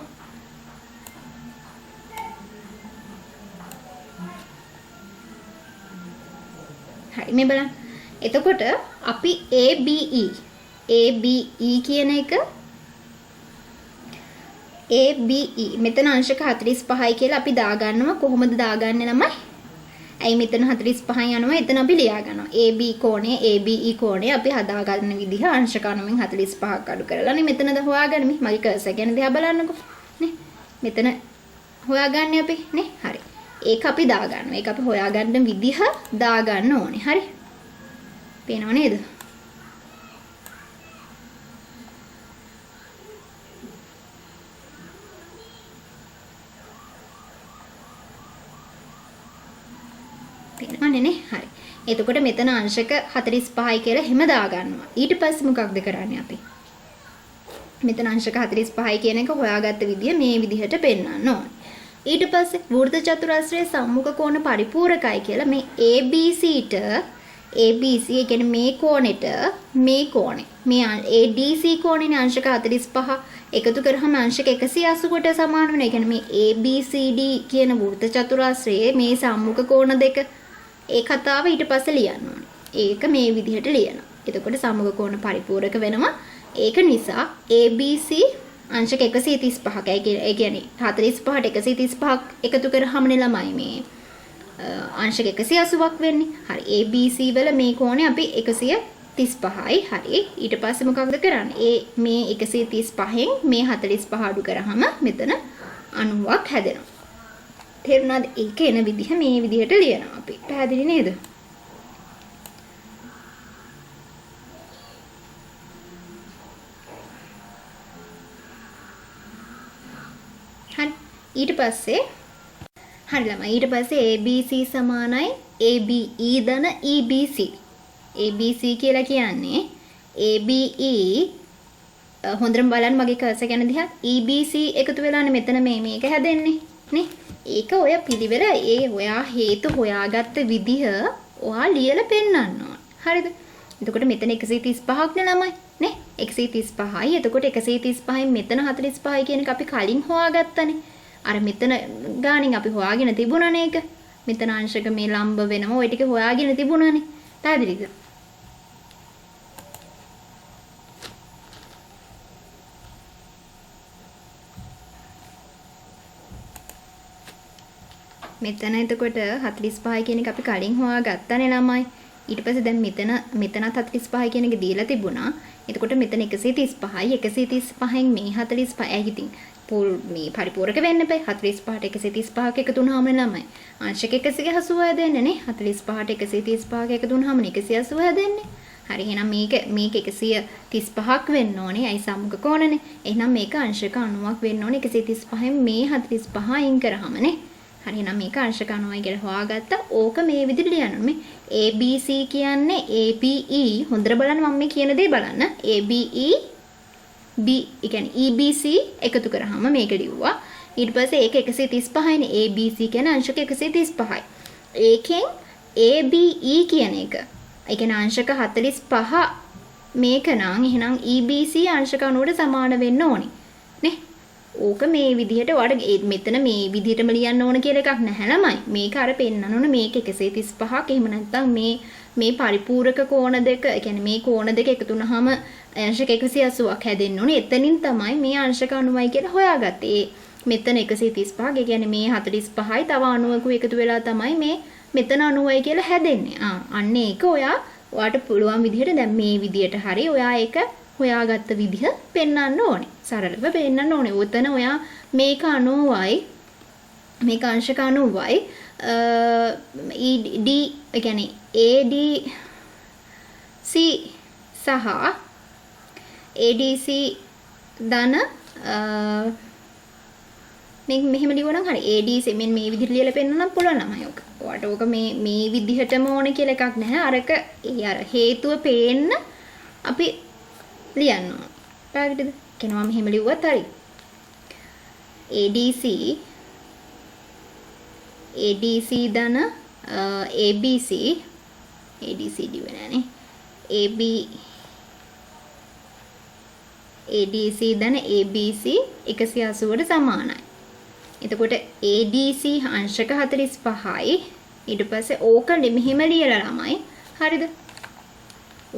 හරි මේ බලන්න. එතකොට අපි ABE කියන එක ABE මෙතන අංශක 45යි කියලා අපි දාගන්නවා. කොහොමද දාගන්නේ ළමයි? ඇයි මෙතන 45යි යනවා එතන අපි ලියා ගන්නවා. AB කෝණය ABE කෝණය අපි හදාගන්න විදිහ අංශක 90න් 45ක් අඩු කරලා නේ මෙතනද හොයාගන්නේ. මගේ කර්සර් ගැන දිහා බලන්නකෝ. නේ මෙතන හොයාගන්නේ අපි නේ. හරි. ඒක අපි දාගන්නවා. ඒක අපි හොයාගන්න විදිහ දාගන්න ඕනේ. හරි. පේනව නේද? පේනවනේ නේ? හරි. එතකොට මෙතන අංශක 45යි කියලා හැම දාගන්නවා. ඊට පස්සේ මොකක්ද කරන්නේ අපි? මෙතන අංශක 45යි කියන එක හොයාගත්ත විදිය මේ විදිහට පෙන්වන්න ඕනේ. ඊට පස්සේ වෘත්ත චතුරස්‍රයේ සම්මුඛ කෝණ පරිපූර්ණකයි කියලා මේ ABCට ABC ඒ කියන්නේ මේ කෝණෙට මේ කෝණේ මේ ADC කෝණේ අංශක 45 එකතු කරාම අංශක 180ට සමාන වෙනවා. ඒ කියන්නේ මේ ABCD කියන වෘත්ත චතුරස්‍රයේ මේ සම්මුඛ කෝණ දෙක ඒ කතාව ඊට පස්සේ ලියන්න ඕනේ. ඒක මේ විදිහට ලියනවා. එතකොට සම්මුඛ කෝණ පරිපූර්ණක වෙනවා. ඒක නිසා ABC අංශක 135ක ඒ කියන්නේ 45ට 135ක් එකතු කරාමනේ ළමයි මේ අංශක 180ක් වෙන්නේ. හරි. ABC වල මේ කෝණය අපි 135යි. හරි. ඊට පස්සේ මොකක්ද කරන්නේ? මේ 135න් මේ 45 අඩු කරාම මෙතන 90ක් හැදෙනවා. තේරුණාද? ඒක එන විදිහ මේ විදිහට ලියනවා අපි. පැහැදිලි නේද? හරි. ඊට පස්සේ හරි ළමයි ඊට පස්සේ ABC සමානයි ABE ධන EBC. ABC කියලා කියන්නේ ABE හොඳටම බලන්න මගේ කර්සර් ගැන දිහා EBC එකතු වෙලානේ මෙතන මේක හැදෙන්නේ නේ. ඒක ඔය පිළිවෙල ඔයා හේතු හොයාගත්ත විදිහ ඔයා ලියලා පෙන්නන්න ඕන. හරිද? එතකොට මෙතන 135ක් නේ ළමයි නේ. 135යි. එතකොට 135න් මෙතන 45යි කියන එක අපි කලින් හොයාගත්තනේ. අර මෙතන ගානින් අපි හොයාගෙන තිබුණානේ ඒක. මෙතන අංශක මේ ලම්බ වෙනවා. ওই ටික හොයාගෙන තිබුණානේ. පැහැදිලිද? මෙතන එතකොට 45 කියන එක අපි කලින් හොයාගත්තානේ ළමයි. ඊට පස්සේ දැන් මෙතනත් 45 කියන එක දීලා තිබුණා. එතකොට මෙතන 135යි 135න් මේ 45 ඇයි ඉතින් මේ පරිපූර්ණක වෙන්න බෑ. 45ට 135ක එකතු වුණාම ළමයි. අංශක 180 දෙන්නේ නේ. 45ට 135ක එකතු වුණාම 180 දෙන්නේ. හරි එහෙනම් මේක 135ක් වෙන්න ඕනේ. අයි සම්මුඛ කෝණනේ. එහෙනම් මේක අංශක 90ක් වෙන්න ඕනේ. 135න් මේ 45 අයින් කරාමනේ. හරි එහෙනම් මේක අංශක 90යි කියලා හොයාගත්තා. ඕක මේ විදිහට ලියන්න ඕනේ. ABC කියන්නේ ABE හොඳට බලන්න මම මේ කියන දේ බලන්න. ABE B කියන්නේ EBC එකතු කරාම මේක ලිව්වා. ඊට පස්සේ ඒක 135යිනේ. ABC කියන්නේ අංශක 135යි. ඒකෙන් ABE කියන එක. ඒ කියන්නේ අංශක 45 මේක නම් එහෙනම් EBC අංශක 90ට සමාන වෙන්න ඕනේ. නේ? ඕක මේ විදිහට ඔයාලට මෙතන මේ විදිහටම ලියන්න ඕන කියලා එකක් නැහැ ළමයි. මේක අර පෙන්නන්න ඕන මේක 135ක්. එහෙම නැත්නම් මේ පරිපූරක කෝණ දෙක, ඒ කියන්නේ මේ කෝණ දෙක එකතු වුනහම අංශක 180ක් හැදෙන්න ඕනේ. එතනින් තමයි මේ අංශක 90යි කියලා හොයාගත්තේ. මෙතන 135ක්. ඒ කියන්නේ මේ 45යි තව 90ක එකතු වෙලා තමයි මේ මෙතන 90යි කියලා හැදෙන්නේ. අන්න ඒක ඔයාට පුළුවන් විදිහට දැන් මේ විදිහට හරි ඔයා ඒක හොයාගත්ත විදිහ පෙන්වන්න ඕනේ. සරලව පෙන්වන්න ඕනේ. උතන ඔයා මේක 90යි මේක අංශක 90යි ED ඒ කියන්නේ ADC සහ ADC ධන මේක මෙහෙම ලියවනම් හරි ADC මෙන්න මේ විදිහට ලියලා පෙන්නන්න පුළුවන් ළමයි ඔක. ඔයාට ඕක මේ විදිහටම ඕනේ කියලා එකක් නැහැ. අරක අර හේතුව පේන්න අපි ලියන්න ඕන. පැහැදිලිද? කියනවා මෙහෙම ලිව්වත් හරි. ADC ධන ABC ADCD වෙනනේ. ADC ධන ABC 180ට සමානයි. එතකොට ADC අංශක 45යි. ඊට පස්සේ ඕක මෙහෙම ලියලා ළමයි. හරිද?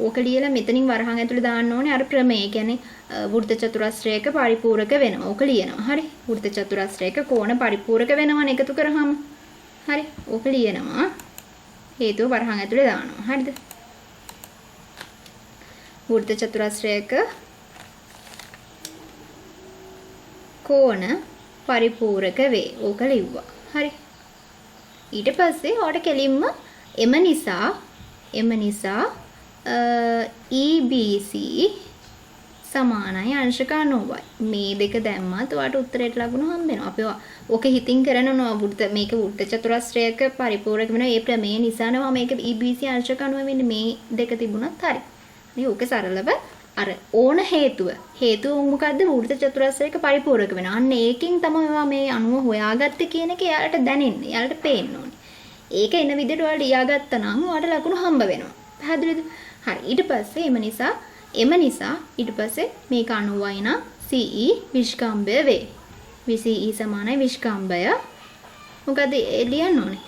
ඕක ලියලා මෙතනින් වරහන් ඇතුළේ දාන්න ඕනේ අර ප්‍රමේය. කියන්නේ වෘත්ත චතුරස්‍රයක පරිපූරක වෙනවා. ඕක ලියනවා. හරි. වෘත්ත චතුරස්‍රයක කෝණ පරිපූරක වෙනවනේ එකතු කරාම. හරි. ඕක ලියනවා. හේතුව වරහන් ඇතුළේ දානවා. හරිද? වෘත්ත චතුරස්‍රයක කෝණ පරිපූරක වේ. ඕක ලිව්වා. හරි. ඊට පස්සේ ඔයාලට කෙලින්ම එම නිසා EBC සමානයි අංශක 90යි. මේ දෙක දැම්මත් ඔයාලට උත්තරයට ලකුණු හම්බ වෙනවා. අපි ඔක හිතින් කරනවා මේක වෘත්ත චතුරස්‍රයක පරිපූර්ණක වෙන මේ ප්‍රමේය නිසා නම මේක EBC අංශක 90 වෙන්නේ මේ දෙක තිබුණත් හරි. මේ ඕක සරලව අර ඕන හේතුව මොකද්ද වෘත්ත චතුරස්‍රයක පරිපූර්ණක වෙන. අන්න ඒකෙන් තමයි මේ 90 හොයාගත්තේ කියන එක එයාලට දැනෙන්නේ. එයාලට පේන්න ඕනේ. ඒක එන විදිහට ඔයාලා ලියාගත්තා නම් ඔයාලට ලකුණු හම්බ වෙනවා. පැහැදිලිද? හරි. ඊට පස්සේ එම නිසා ඊට පස්සේ මේක 90යි නම් CE විස්කම්භය වේ. CE සමානයි විස්කම්භය. මොකද ලියන්න ඕනේ?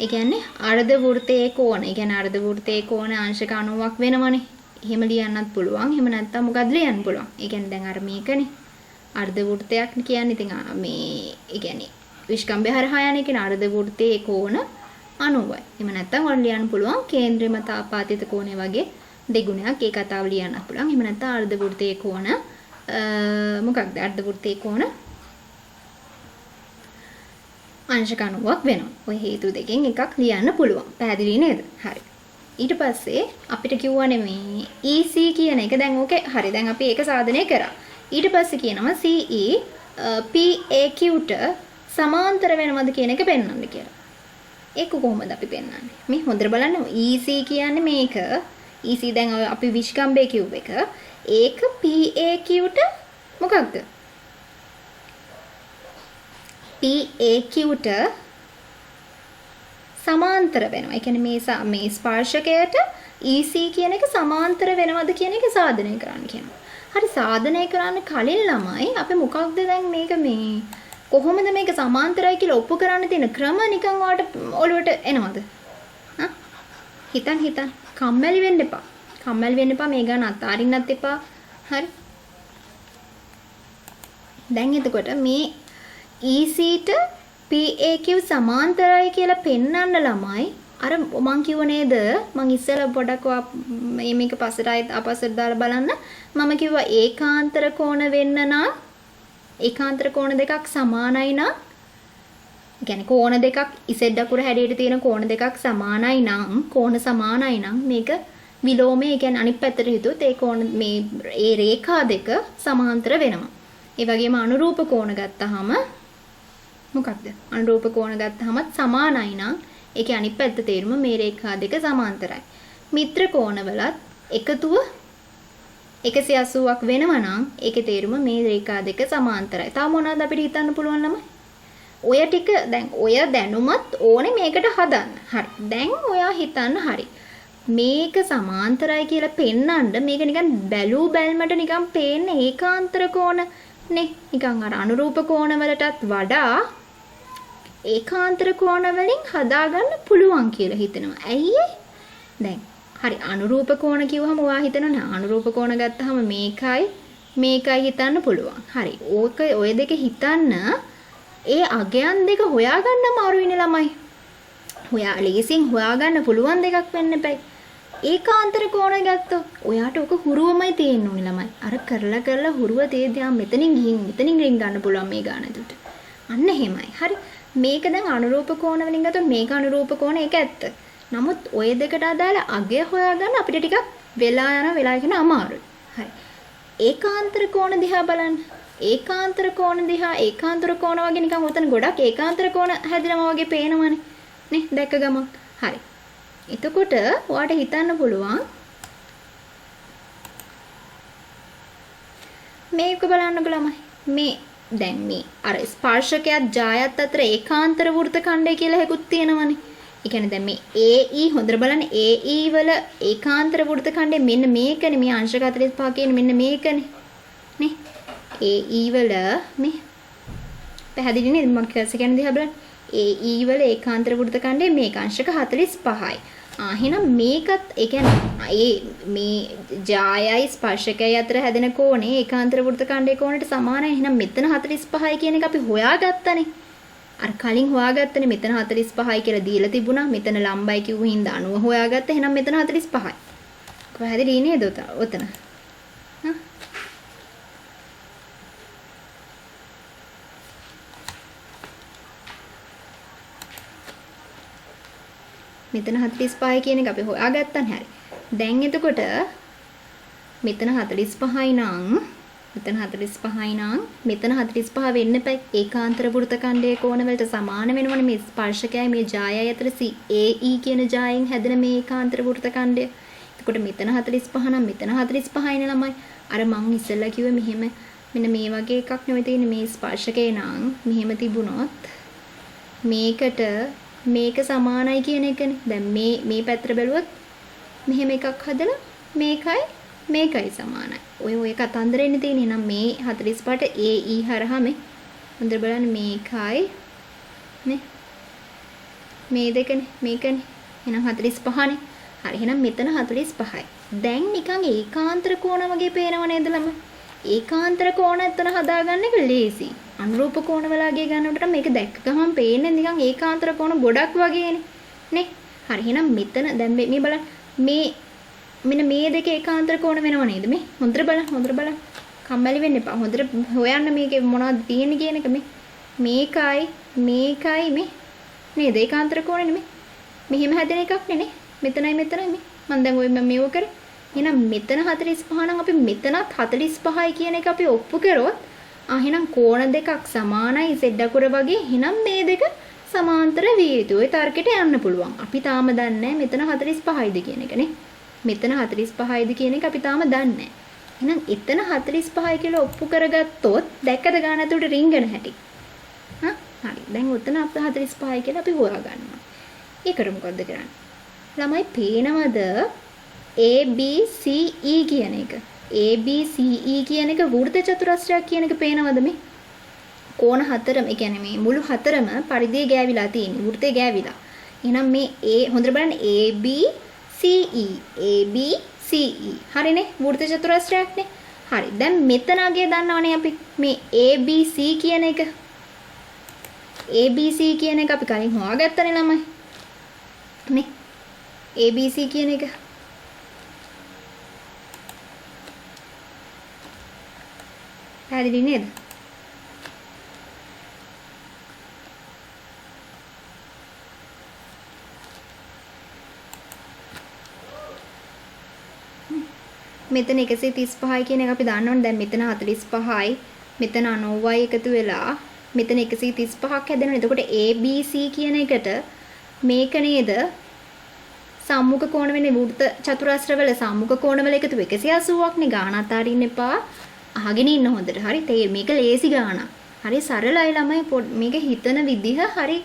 ඒ කියන්නේ අර්ධ වෘත්තයේ කෝණ. ඒ කියන්නේ අර්ධ වෘත්තයේ කෝණ අංශක 90ක් වෙනවනේ. එහෙම ලියන්නත් පුළුවන්. එහෙම නැත්නම් මොකද ලියන්න පුළුවන්? ඒ කියන්නේ දැන් අර මේකනේ. අර්ධ වෘත්තයක් කියන්නේ ඉතින් මේ ඒ කියන්නේ විස්කම්භය හරහා යන එකනේ අර්ධ වෘත්තයේ කෝණ 90යි. එහෙම නැත්නම් ඔයාලා ලියන්න පුළුවන් කේන්ද්‍ර මත ආපාතිත කෝණය වගේ දෙගුණයක් ඒ කතාව ලියන්නත් පුළුවන්. එහෙම නැත්නම් අර්ධ වෘත්තයේ කෝණ මොකක්ද? අර්ධ වෘත්තයේ කෝණ අංශක 90ක් වෙනවා. ඔය හේතු දෙකෙන් එකක් ලියන්න පුළුවන්. පැහැදිලි නේද? හරි. ඊට පස්සේ අපිට කිව්වනේ මේ EC කියන එක දැන් ඕකේ හරි. දැන් අපි ඒක සාධනය කරා. ඊට පස්සේ කියනවා CE PAQට සමාන්තර වෙනවද කියන එක පෙන්වන්න කියලා. ඒක කොහොමද අපි පෙන්වන්නේ? මේ හොඳට බලන්න EC කියන්නේ මේක. EC දැන් අපි විස්කම්භය කිව්ව එක. ඒක PAQට මොකක්ද? PAQට සමාන්තර වෙනවා. ඒ කියන්නේ මේ ස්පර්ශකයට EC කියන එක සමාන්තර වෙනවද කියන එක සාධනය කරන්න කියනවා. හරි සාධනය කරන්න කලින් ළමයි අපි මොකක්ද දැන් මේක මේ කොහොමද මේක සමාන්තරයි කියලා ඔප්පු කරන්න තියෙන ක්‍රම නිකන් ඔයාලට ඔළුවට එනවද? හිතන් කම්මැලි වෙන්න එපා. කම්මැලි වෙන්න එපා මේ ගන්න අතාරින්නත් එපා. හරි. දැන් එතකොට මේ EC-ට PAQ සමාන්තරයි කියලා පෙන්වන්න ළමයි අර මං කිව්ව නේද මං ඉස්සෙල්ලා පොඩක් මේක පස්සට ආයෙත් අපස්සට දාලා බලන්න මම කිව්වා ඒකාන්තර කෝණ වෙන්න නම් ඒකාන්තර කෝණ දෙකක් සමානයි නම් කියන්නේ කෝණ දෙකක් ඉසෙඩ් අකුර හැඩයට තියෙන කෝණ දෙකක් සමානයි නම් කෝණ සමානයි නම් මේක විලෝමයේ කියන්නේ අනිත් පැත්තට හිතුවොත් ඒ කෝණ මේ ඒ රේඛා දෙක සමාන්තර වෙනවා. ඒ වගේම අනුරූප කෝණ ගත්තාම මොකක්ද? අනුරූප කෝණ ගත්තාම සමානයි නම් ඒකේ අනිත් පැත්ත තේරුම මේ රේඛා දෙක සමාන්තරයි. මිත්‍ර කෝණවලත් එකතුව 180ක් වෙනවා නම් ඒකේ තේරුම මේ රේඛා දෙක සමාන්තරයි. තව මොනවද අපිට හිතන්න පුළුවන් ළමයි? ඔය ටික දැන් ඔය දැනුමත් ඕනේ මේකට හදන්න. හරි. දැන් ඔයා හිතන්න හරි. මේක සමාන්තරයි කියලා පෙන්නන්න මේක නිකන් බැලූ බැල්මට නිකන් පේන්නේ ඒකාන්තර කෝණ නේ. නිකන් අර අනුරූප කෝණ වලටත් වඩා ඒකාන්තර කෝණ වලින් හදාගන්න පුළුවන් කියලා හිතෙනවා. ඇයි දැන් හරි අනුරූප කෝණ කිව්වහම ඔයා හිතනවා නේ අනුරූප කෝණ ගත්තාම මේකයි හිතන්න පුළුවන්. හරි. ඔය දෙක හිතන්න ඒ අගයන් දෙක හොයාගන්න අමාරුයිනේ ළමයි. ඔයා ලේසියෙන් හොයාගන්න පුළුවන් දෙකක් වෙන්න බෑ. ඒකාන්තර කෝණ ගත්තොත් ඔයාට ඔක හුරුවමයි තියෙන්න ඕනේ ළමයි. අර කරලා හුරුව තේද්දී මෙතනින් ගිහින් රින් ගන්න පුළුවන් මේ ගාන දුට. අන්න එහෙමයි. හරි. මේක දැන් අනුරූප කෝණ වලින් ගත්තොත් මේක අනුරූප කෝණ ඒක ඇත්ත. නමුත් ඔය දෙකට අදාළ අගය හොයාගන්න අපිට ටිකක් වෙලා යන අමාරුයි. හරි. ඒකාන්තර කෝණ දිහා බලන්න. ඒකාන්තර කෝණ වගේ නිකන් උතන ගොඩක් ඒකාන්තර කෝණ හැදෙනවා වගේ පේනවනේ. නේ දැක්ක ගමන්. හරි. එතකොට ඔයාට හිතන්න පුළුවන් මේක බලන්නකො ළමයි. මේ දැන් මේ අර ස්පර්ශකයත් ජායත් අතර ඒකාන්තර වෘත්ත ඛණ්ඩය කියලා එකකුත් තියෙනවනේ. ඒ කියන්නේ දැන් මේ AE හොඳට බලන්න AE වල ඒකාන්තර වෘත්ත ඛණ්ඩය මෙන්න මේකනේ මේ අංශක 45 කියන්නේ මෙන්න මේකනේ. නේ? AE වල මේ පැහැදිලි නේද මම කියන්නේ දිහා බලන්න. AE වල ඒකාන්තර වෘත්ත ඛණ්ඩය මේක අංශක 45යි. එහෙනම් මේකත් ඒ කියන්නේ මේ ජායයි ස්පර්ශකයයි අතර හැදෙන කෝණේ ඒකාන්තර වෘත්ත ඛණ්ඩයේ කෝණයට සමානයි. එහෙනම් මෙතන 45යි කියන එක අපි හොයාගත්තනේ. අර කලින් හොයාගත්තනේ මෙතන 45යි කියලා දීලා තිබුණා. මෙතන ලම්බයි කිව්ව හින්දා 90 හොයාගත්තා. එහෙනම් මෙතන 45යි. පැහැදිලි නේද ඔතන? මෙතන 45 කියන එක අපි හොයාගත්තානේ හරි. දැන් එතකොට මෙතන 45යි නම් මෙතන 45 වෙන්න එපා. ඒකාන්තර වෘත්ත ඛණ්ඩයේ කෝණ වලට සමාන වෙනවනේ මේ ස්පර්ශකයයි මේ ජායයි අතර AE කියන ජායෙන් හැදෙන මේ ඒකාන්තර වෘත්ත ඛණ්ඩය. එතකොට මෙතන 45 නම් මෙතන 45යිනේ ළමයි. අර මං ඉස්සෙල්ලා කිව්වේ මෙහෙම මෙන්න මේ වගේ එකක් නෙවෙයි තියෙන්නේ මේ ස්පර්ශකේ නම් මෙහෙම තිබුණොත් මේකට මේක සමානයි කියන එකනේ. දැන් මේ පැත්තට බැලුවොත් මෙහෙම එකක් හදලා මේකයි සමානයි. ඔය කතන්දරෙන්නේ තියෙන්නේ. එහෙනම් මේ 45ට AE හරහා හොඳට බලන්න මේකයි නේ. මේ දෙකනේ මේකනේ. එහෙනම් 45නේ. හරි. එහෙනම් මෙතන 45යි. දැන් නිකන් ඒකාන්තර කෝණ වගේ පේනව නේද ළමයි? ඒකාන්තර කෝණ එතන හදාගන්න එක ලේසි. අනුරූප කෝණ වලගේ ගන්නකොට මේක දැක්ක ගමන් පේන්නේ නිකන් ඒකාන්තර කෝණ ගොඩක් වගේනේ නේ. හරි. එහෙනම් මෙතන දැන් මේ බලන්න මෙන්න මේ දෙක ඒකාන්තර කෝණ වෙනව නේද මේ? හොඳට බලන්න. කම්මැලි වෙන්න එපා. හොඳට හොයන්න මේකේ මොනවද තියෙන්නේ කියන එක මේකයි මේ නේද? ඒකාන්තර කෝණනේ මේ. මෙහෙම හැදෙන එකක් නේ. මෙතනයි මේ. මම දැන් ඔය මේව කරේ. එහෙනම් මෙතන 45 නම් අපි මෙතනත් 45යි කියන එක අපි ඔප්පු කරොත් එහෙනම් කෝණ දෙකක් සමානයි Z අකුර වගේ. එහෙනම් මේ දෙක සමාන්තර විය යුතුයි. ඔය තර්කයට යන්න පුළුවන්. අපි තාම දන්නේ මෙතන 45යිද කියන එක නේ. මෙතන 45යිද කියන එක අපි තාම දන්නේ නැහැ. එහෙනම් එතන 45යි කියලා ඔප්පු කරගත්තොත් දැක්කද ගාන ඇතුළට රින්ගන හැටි? හරි. දැන් උතන අපිට 45යි කියලා අපි හොයාගන්නවා. ඒකට මොකද්ද කරන්නේ? ළමයි පේනවද ABCE කියන එක. ABCE කියන එක වෘත්ත චතුරස්‍රයක් කියන එක පේනවද මේ? කෝණ හතරම, ඒ කියන්නේ මේ මුළු හතරම පරිධියේ ගෑවිලා තියෙන්නේ. වෘත්තේ ගෑවිලා. එහෙනම් මේ A හොඳට බලන්න ABCE හරිනේ වෘත්ත චතුරස්‍රයක්නේ. හරි. දැන් මෙතන අගේ දන්නවනේ අපි මේ ABC කියන එක. ABC කියන එක අපි කලින් හොයාගත්තනේ ළමයි. නේ? ABC කියන එක. පැහැදිලි නේද? මෙතන 135යි කියන එක අපි දන්නවනේ. දැන් මෙතන 45යි මෙතන 90යි එකතු වෙලා මෙතන 135ක් හැදෙනවා. එතකොට ABC කියන එකට මේක නේද සම්මුඛ කෝණ වෙන්නේ වෘත්ත චතුරස්‍රවල සම්මුඛ කෝණවල එකතු 180ක් නේ. ගාන අතාරින්න එපා. අහගෙන ඉන්න හොඳට. හරි. මේක ලේසි ගානක්. හරි සරලයි ළමයි. මේක හිතන විදිහ හරි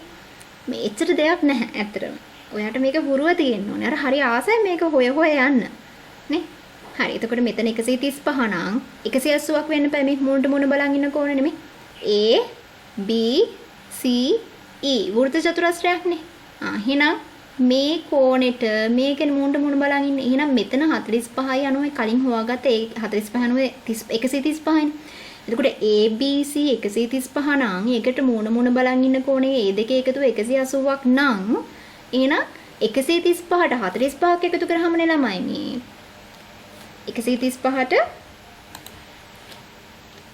මේ එච්චර දෙයක් නැහැ ඇත්තටම. ඔයාට මේක පුරුව තියෙන්න ඕනේ. අර හරි ආසයි මේක හොය යන්න. නේ? හරි. එතකොට මෙතන 135 නම් 180ක් වෙන්න බෑ මේ මුණට මුණ බලන් ඉන්න කෝණ නෙමෙයි. A B C E වෘත්ත චතුරස්‍රයක්නේ. එහෙනම් මේ කෝණෙට මේකෙන් මුණට මුණ බලන් ඉන්න. එහෙනම් මෙතන 45යි 90යි කලින් හොයාගත්ත ඒ 45 90 135යිනේ. එතකොට ABC 135 නම් ඒකට මුණ බලන් ඉන්න කෝණේ ඒ දෙක එකතුව 180ක් නම් එහෙනම් 135ට 45ක් එකතු කරාමනේ ළමයි මේ 135ට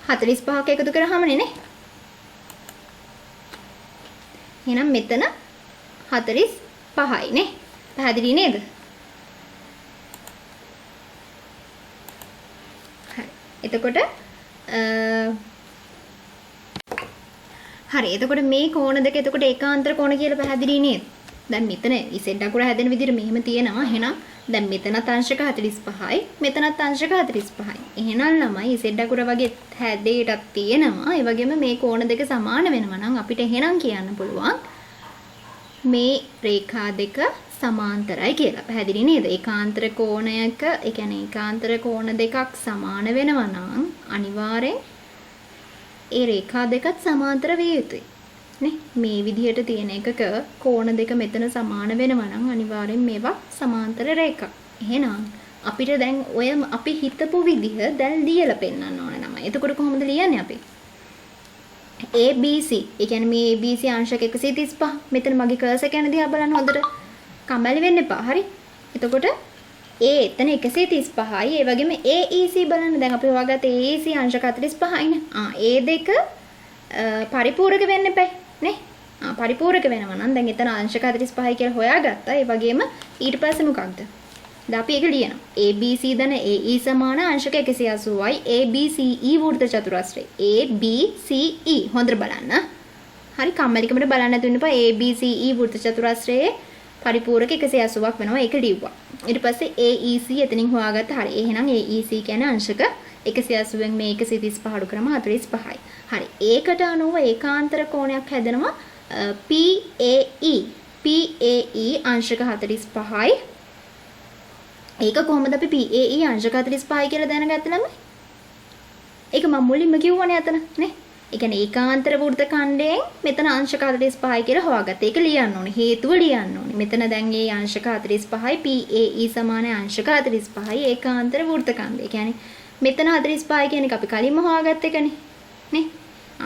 45ක් එකතු කරාමනේ නේ. එහෙනම් මෙතන 45යි නේ. පැහැදිලි නේද? හරි. එතකොට හරි. එතකොට මේ කෝණ දෙක එතකොට ඒකාන්තර කෝණ කියලා පැහැදිලි නේද? දැන් මෙතන Z අකුර හැදෙන විදිහට මෙහෙම තියෙනවා. එහෙනම් දැන් මෙතනත් අංශක 45යි මෙතනත් අංශක 45යි. එහෙනම් ළමයි Z අකුර වගේ හැදේටක් තියෙනවා. ඒ වගේම මේ කෝණ දෙක සමාන වෙනවා නම් අපිට එහෙනම් කියන්න පුළුවන් මේ රේඛා දෙක සමාන්තරයි කියලා. පැහැදිලි නේද? ඒකාන්තර කෝණයක, ඒ කියන්නේ ඒකාන්තර කෝණ දෙකක් සමාන වෙනවා නම් අනිවාර්යෙන් ඒ රේඛා දෙකත් සමාන්තර විය යුතුයි. නේ? මේ විදිහට තියෙන එකක කෝණ දෙක මෙතන සමාන වෙනවා නම් අනිවාර්යෙන් මේවා සමාන්තර රේඛා. එහෙනම් අපිට දැන් ඔය අපි හිතපු විදිහ දැන් ලියලා පෙන්නන්න ඕන නම. එතකොට කොහොමද ලියන්නේ අපි? ABC. ඒ කියන්නේ මේ ABC අංශක 135. මෙතන මගේ කර්සර් එක යන දිහා බලන්න හොඳට. කම්මැලි වෙන්න එපා. හරි. එතකොට A එතන 135යි. ඒ වගේම AEC බලන්න. දැන් අපි හොයාගත්ත AEC අංශක 45යිනේ. ඒ දෙක පරිපූර්ණක වෙන්න එපා. නේ? පරිපූර්ණක වෙනවා නම් දැන් එතන අංශක 45යි කියලා හොයාගත්තා. ඒ වගේම ඊට පස්සේ මොකක්ද? දැන් අපි ඒක ලියනවා. ABC දන AE සමාන අංශක 180යි. ABCE වෘත්ත චතුරස්‍රය. ABCE හොඳට බලන්න. හරි කම්මැලිකමට බලන්න නැතුව ඉන්න එපා. ABCE වෘත්ත චතුරස්‍රයේ පරිපූර්ණක 180ක් වෙනවා. ඒක ලිව්වා. ඊට පස්සේ AEC එතනින් හොයාගත්ත. හරි. එහෙනම් AEC කියන්නේ අංශක 180න් මේ 135 අඩු කරාම 45යි. හරි. ඒකට අනුව ඒකාන්තර කෝණයක් හැදෙනවා PAE. PAE අංශක 45යි. ඒක කොහොමද අපි PAE අංශක 45යි කියලා දැනගත්තේ ළමයි? ඒක මම මුලින්ම කිව්වනේ අතන නේ. ඒ කියන්නේ ඒකාන්තර වෘත්ත ඛණ්ඩයෙන් මෙතන අංශක 45යි කියලා හොයාගත්තා. ඒක ලියන්න ඕනේ. හේතුව ලියන්න ඕනේ. මෙතන දැන් මේ අංශක 45යි PAE සමාන අංශක 45යි ඒකාන්තර වෘත්ත ඛණ්ඩය. ඒ කියන්නේ මෙතන 45යි කියන එක අපි කලින්ම හොයාගත්ත එකනේ. නේ?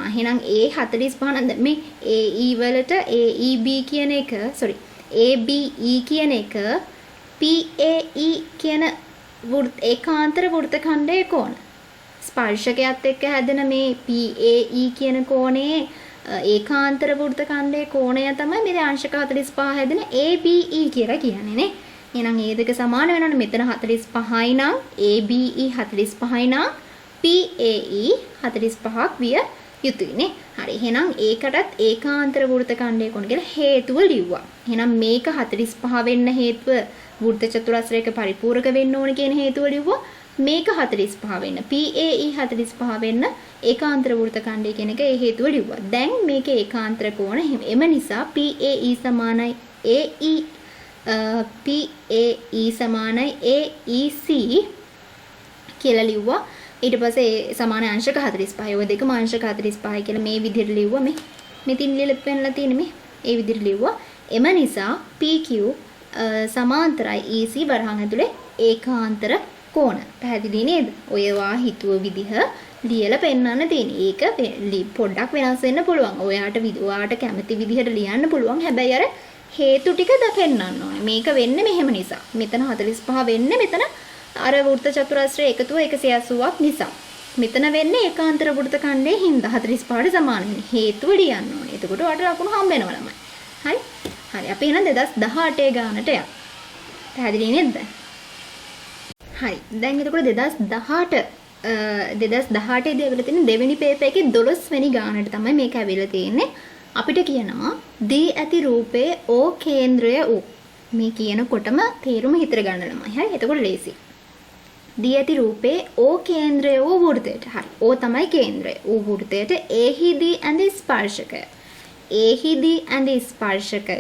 එහෙනම් A45 නම් මේ AE වලට AEB කියන එක ABE කියන එක PAE කියන ඒකාන්තර වෘත්ත ඛණ්ඩයේ කෝණ. ස්පර්ශකයත් එක්ක හැදෙන මේ PAE කියන කෝණයේ ඒකාන්තර වෘත්ත ඛණ්ඩයේ කෝණය තමයි මේ අංශක 45 හැදෙන ABE කියලා කියන්නේ නේ. එහෙනම් මේ දෙක සමාන වෙනවනේ. මෙතන 45යි නම් ABE 45යි නම් PAE 45ක් විය යුතුයි නේ. හරි. එහෙනම් ඒකටත් ඒකාන්තර වෘත්ත ඛණ්ඩයේ කෝණ කියලා හේතුව ලිව්වා. එහෙනම් මේක 45 වෙන්න හේතුව වෘත්ත චතුරස්‍රයක පරිපූර්ණක වෙන්න ඕන කියන හේතුව ලිව්වා. මේක 45 වෙන්න PAE 45 වෙන්න ඒකාන්තර වෘත්ත ඛණ්ඩය කියන එක ඒ හේතුව ලිව්වා. දැන් මේක ඒකාන්තර කෝණ. එම නිසා PAE සමානයි AE PAE සමානයි AEC කියලා ලිව්වා. ඊට පස්සේ ඒ සමාන අංශක 45. ඔය දෙකම අංශක 45 කියලා මේ විදිහට ලිව්වා. මෙතින් ලියලා පෙන්නලා තියෙන්නේ මේ. ඒ විදිහට ලිව්වා. එම නිසා PQ සමාන්තරයි EC වරහන් ඇතුලේ ඒකාන්තර කෝණ. පැහැදිලි නේද? ඔයවා හිතුව විදිහ ලියලා පෙන්නන්න තියෙන්නේ. ඒක පොඩ්ඩක් වෙනස් වෙන්න පුළුවන්. ඔයාට කැමති විදිහට ලියන්න පුළුවන්. හැබැයි අර හේතු ටික දපෙන්නන්න ඕනේ. මේක වෙන්නේ මෙහෙම නිසා. මෙතන 45 වෙන්නේ මෙතන අර වෘත්ත චතුරස්‍රයේ එකතුව 180ක් නිසා. මෙතන වෙන්නේ ඒකාන්තර වෘත්ත ඛණ්ඩයේ හින්දා 45ට සමාන වෙන්නේ. හේතුව ලියන්න ඕනේ. එතකොට ඔයාලට ලකුණු හම්බ වෙනවා ළමයි. හරි? හරි. අපි එහෙනම් 2018 ගානට යමු. පැහැදිලි නේද? හරි. දැන් එතකොට 2018 දී අපිට තියෙන දෙවෙනි පේපර් එකේ 12 වෙනි ගානට තමයි මේක ඇවිල්ලා තියෙන්නේ. අපිට කියනවා දී ඇති රූපයේ O කේන්ද්‍රය වූ. මේ කියනකොටම තේරුම හිතර ගන්න ළමයි. හරි. එතකොට ලේසි. දී ඇති රූපයේ O කේන්ද්‍රය වූ වෘත්තයට. හරි. O තමයි කේන්ද්‍රය. වූ වෘත්තයට එහිදී ඇඳි ස්පර්ශකය. එහිදී ඇඳි ස්පර්ශකය.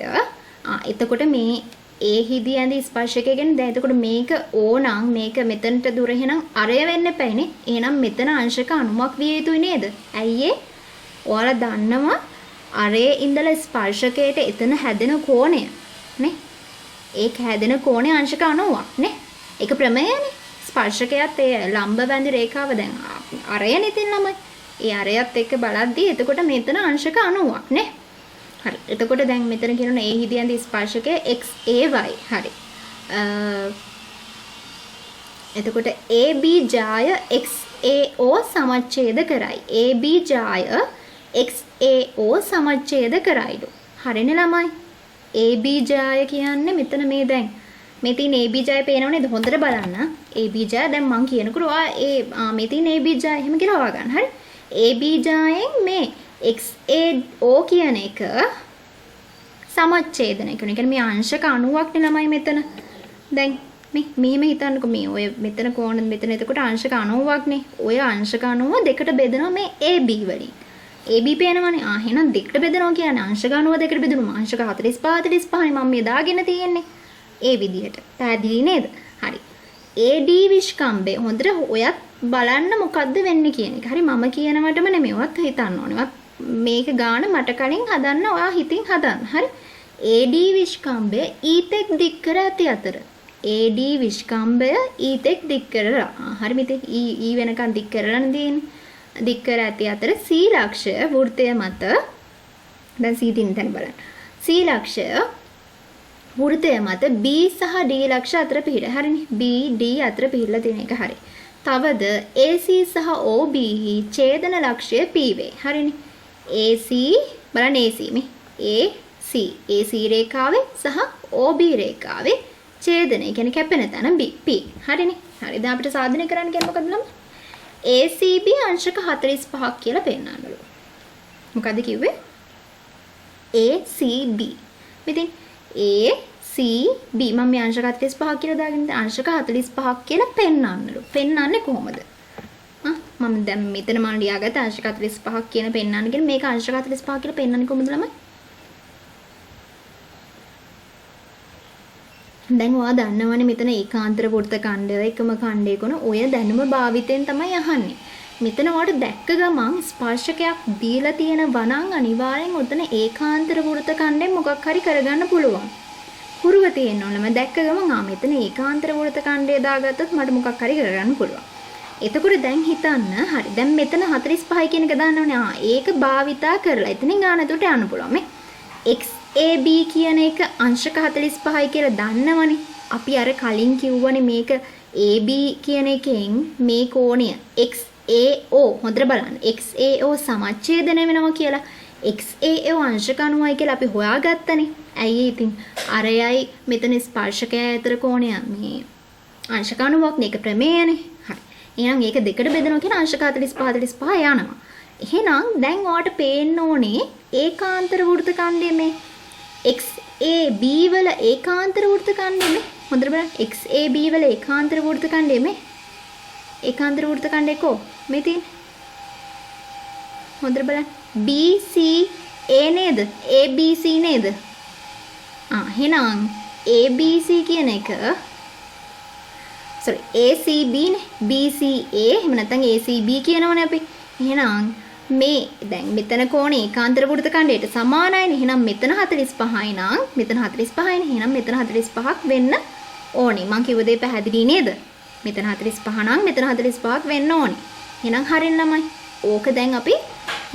එතකොට මේ එහිදී ඇඳි ස්පර්ශකය කියන්නේ දැන් එතකොට මේක O නම් මේක මෙතනට දුර එහෙනම් අරය වෙන්න එපයිනේ. එහෙනම් මෙතන අංශක 90ක් විය යුතුයි නේද? ඇයි ඔයාලා දන්නවා අරේ ඉඳලා ස්පර්ශකයට එතන හැදෙන කෝණය නේ? ඒක හැදෙන කෝණය අංශක 90ක් නේ? ඒක ප්‍රමේයනේ. ස්පර්ශකයත් ඒ ලම්බ බැඳි රේඛාව දැන් අරයනේ තියෙන ළමයි. ඒ අරයත් එක්ක බලද්දී එතකොට මෙතන අංශක 90ක් නේ? හරි. එතකොට දැන් මෙතන කියනවා A හිදී ඇඳි ස්පර්ශකය XAY. හරි. එතකොට AB ජාය XAO සමච්ඡේද කරයි. AB ජාය XAO සමච්ඡේද කරයිලු. හරිනේ ළමයි. AB ජාය කියන්නේ මෙතන මේ දැන් මේ තියෙන AB ජාය පේනව නේද? හොඳට බලන්න. AB ජාය දැන් මම කියනකොට ඔයා මේ තියෙන AB ජාය එහෙම කියලා හොයා ගන්න. හරි. AB ජායෙන් මේ XAO කියන එක සමච්ඡේදනය කරන. ඒ කියන්නේ මේ අංශක 90ක් නේ ළමයි මෙතන. දැන් මෙහෙම හිතන්නකෝ මේ ඔය මෙතන කෝණ මෙතන එතකොට අංශක 90ක් නේ. ඔය අංශක 90 දෙකට බෙදනවා මේ AB වලින්. AB පේනවනේ. එහෙනම් දෙකට බෙදනවා කියන්නේ අංශක 90 දෙකට බෙදුනම අංශක 45 45 මම මේ දාගෙන තියෙන්නේ. ඒ විදිහට. පැහැදිලි නේද? හරි. AD විස්කම්බේ හොඳට ඔයත් බලන්න මොකද්ද වෙන්නේ කියන එක. හරි මම කියනවටම නෙමෙයි ඔයත් හිතන්න ඕනේ. මේක ගාන මට කලින් හදන්න ඔයා හිතින් හදන්න. හරි. AD විස්කම්බය ඊතෙක් දික් කර ඇති අතර. AD විස්කම්බය ඊතෙක් දික් කරලා. හරි මෙතේ ඊ වෙනකන් දික් කරලා නේද? දික් කර ඇති අතර C ලක්ෂය වෘත්තය මත දැන් C දින් දැන් බලන්න. C ලක්ෂය වෘත්තය මත B සහ D ලක්ෂ අතර පිහිට. හරිනේ. B D අතර පිහිටලා තියෙන එක හරි. තවද AC සහ OB ඡේදන ලක්ෂය P වේ. හරිනේ. AC බලන්න AC මේ AC රේඛාවේ සහ OB රේඛාවේ ඡේදනය කියන්නේ කැපෙන තැන B P. හරිනේ. හරි. දැන් අපිට සාධනය කරන්න කියන්නේ මොකද ළමයි? ACB අංශක 45ක් කියලා පෙන්නන්නලු. මොකද්ද කිව්වේ? ACB. මෙතෙන් ACB මම මේ අංශක 45ක් කියලා දාගෙන අංශක 45ක් කියලා පෙන්නන්නලු. පෙන්නන්නේ කොහොමද? මම දැන් මෙතන මම ලියාගත්ත අංශක 45ක් කියන පෙන්නන්න කියන මේක අංශක 45ක් කියලා පෙන්නන්නේ කොහොමද ළමයි? දැන් ඔයා දන්නවනේ මෙතන ඒකාන්තර වෘත්ත ඛණ්ඩය එකම ඛණ්ඩය කරන ඔය දැනුම භාවිතයෙන් තමයි අහන්නේ. මෙතන ඔයාලට දැක්ක ගමන් ස්පර්ශකයක් දීලා තියෙන වණන් අනිවාර්යෙන් උතන ඒකාන්තර වෘත්ත ඛණ්ඩයෙන් මොකක් හරි කරගන්න පුළුවන්. හුරුව තියෙන්න ඕන. මම දැක්ක ගමන් මෙතන ඒකාන්තර වෘත්ත ඛණ්ඩය දාගත්තොත් මට මොකක් හරි කරගන්න පුළුවන්. එතකොට දැන් හිතන්න හරි දැන් මෙතන 45 කියන එක දාන්නවනේ. ඒක භාවිතා කරලා එතනින් ගානකට යන්න පුළුවන් මේ. AB කියන එක අංශක 45යි කියලා දන්නවනේ. අපි අර කලින් කිව්වනේ මේක AB කියන එකෙන් මේ කෝණය XAO හොඳට බලන්න. XAO සමච්ඡේදනය වෙනවා කියලා. XAO අංශක 90යි කියලා අපි හොයාගත්තනේ. ඇයි ඉතින් අරයයි මෙතන ස්පර්ශකය අතර කෝණය මේ අංශක 90ක් නේ. ඒක ප්‍රමේයනේ. හරි. එහෙනම් ඒක දෙකට බෙදනවා කියන අංශක 45 45 යනවා. එහෙනම් දැන් ඔයාලට පේන්න ඕනේ ඒකාන්තර වෘත්ත ඛණ්ඩයේ මේ XAB වල ඒකාන්තර වෘත්ත ඛණ්ඩයේ මේ හොඳට බලන්න XAB වල ඒකාන්තර වෘත්ත ඛණ්ඩයේ මේ ඒකාන්තර වෘත්ත ඛණ්ඩය කො මේ තියෙන්නේ හොඳට බලන්න BCA නේද ABC නේද එහෙනම් ABC කියන එක sorry ACB නේ BCA එහෙම නැත්නම් ACB කියනවනේ අපි. එහෙනම් මේ දැන් මෙතන කෝණේ ඒකාන්තර වෘත්ත ඛණ්ඩයට සමානයිනේ. එහෙනම් මෙතන 45යි නම් මෙතන 45යිනේ. එහෙනම් මෙතන 45ක් වෙන්න ඕනේ. මං කිව්ව දේ පැහැදිලි නේද? මෙතන 45 නම් මෙතන 45ක් වෙන්න ඕනේ. එහෙනම් හරියන ළමයි. ඕක දැන් අපි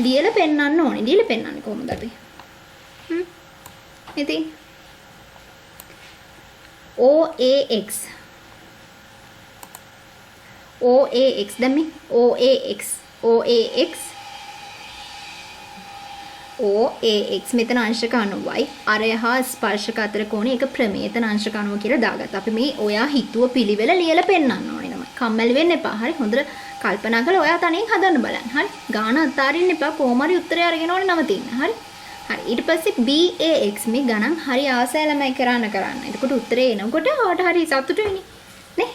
ලියලා පෙන්නන්න ඕනේ. ලියලා පෙන්නන්නේ කොහොමද අපි? ඉතින් OAX දැන් මේ OAX මෙතන අංශක 90යි අරය හා ස්පර්ශක අතර කෝණය එක ප්‍රමේයතන අංශක 90 කියලා දාගත්තා. අපි මේ ඔයා හිතුව පිළිවෙල ලියලා පෙන්නන්න ඕනේ තමයි. කම්මැලි වෙන්න එපා. හරි හොඳට කල්පනා කරලා ඔයා තනියෙන් හදන්න බලන්න. හරි ගාන අතාරින්න එපා. කොහොම හරි උත්තරය අරගෙන ඕනේ නවතින්න. හරි ඊට පස්සේ BAX මේ ගණන් හරි ආසයි ළමයි කරන්න. එතකොට උත්තරේ එනකොට ඔයාට හරි සතුටු වෙන්නේ නේ.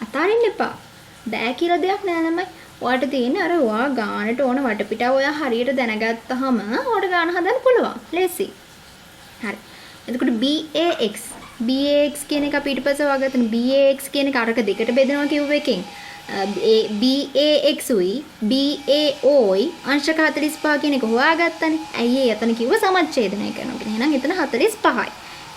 අතාරින්න එපා. බෑ කියලා දෙයක් නෑ ළමයි. ඔයාට තියෙන්නේ අර ඔයා ගානට ඕන වටපිටාව ඔයා හරියට දැනගත්තාම ඔයාට ගාන හදන්න පුළුවන්. ලේසි. හරි. එතකොට BAX කියන එක අපි ඊට පස්සේ හොයාගත්තා. BAX කියන එක අරක දෙකට බෙදනවා කිව්ව එකෙන් BAX උයි BAOයි අංශක 45 කියන එක හොයාගත්තානේ. ඇයි ඒ එතන කිව්ව සමච්ඡේදනය කරනවා කියන. එහෙනම් එතන 45යි.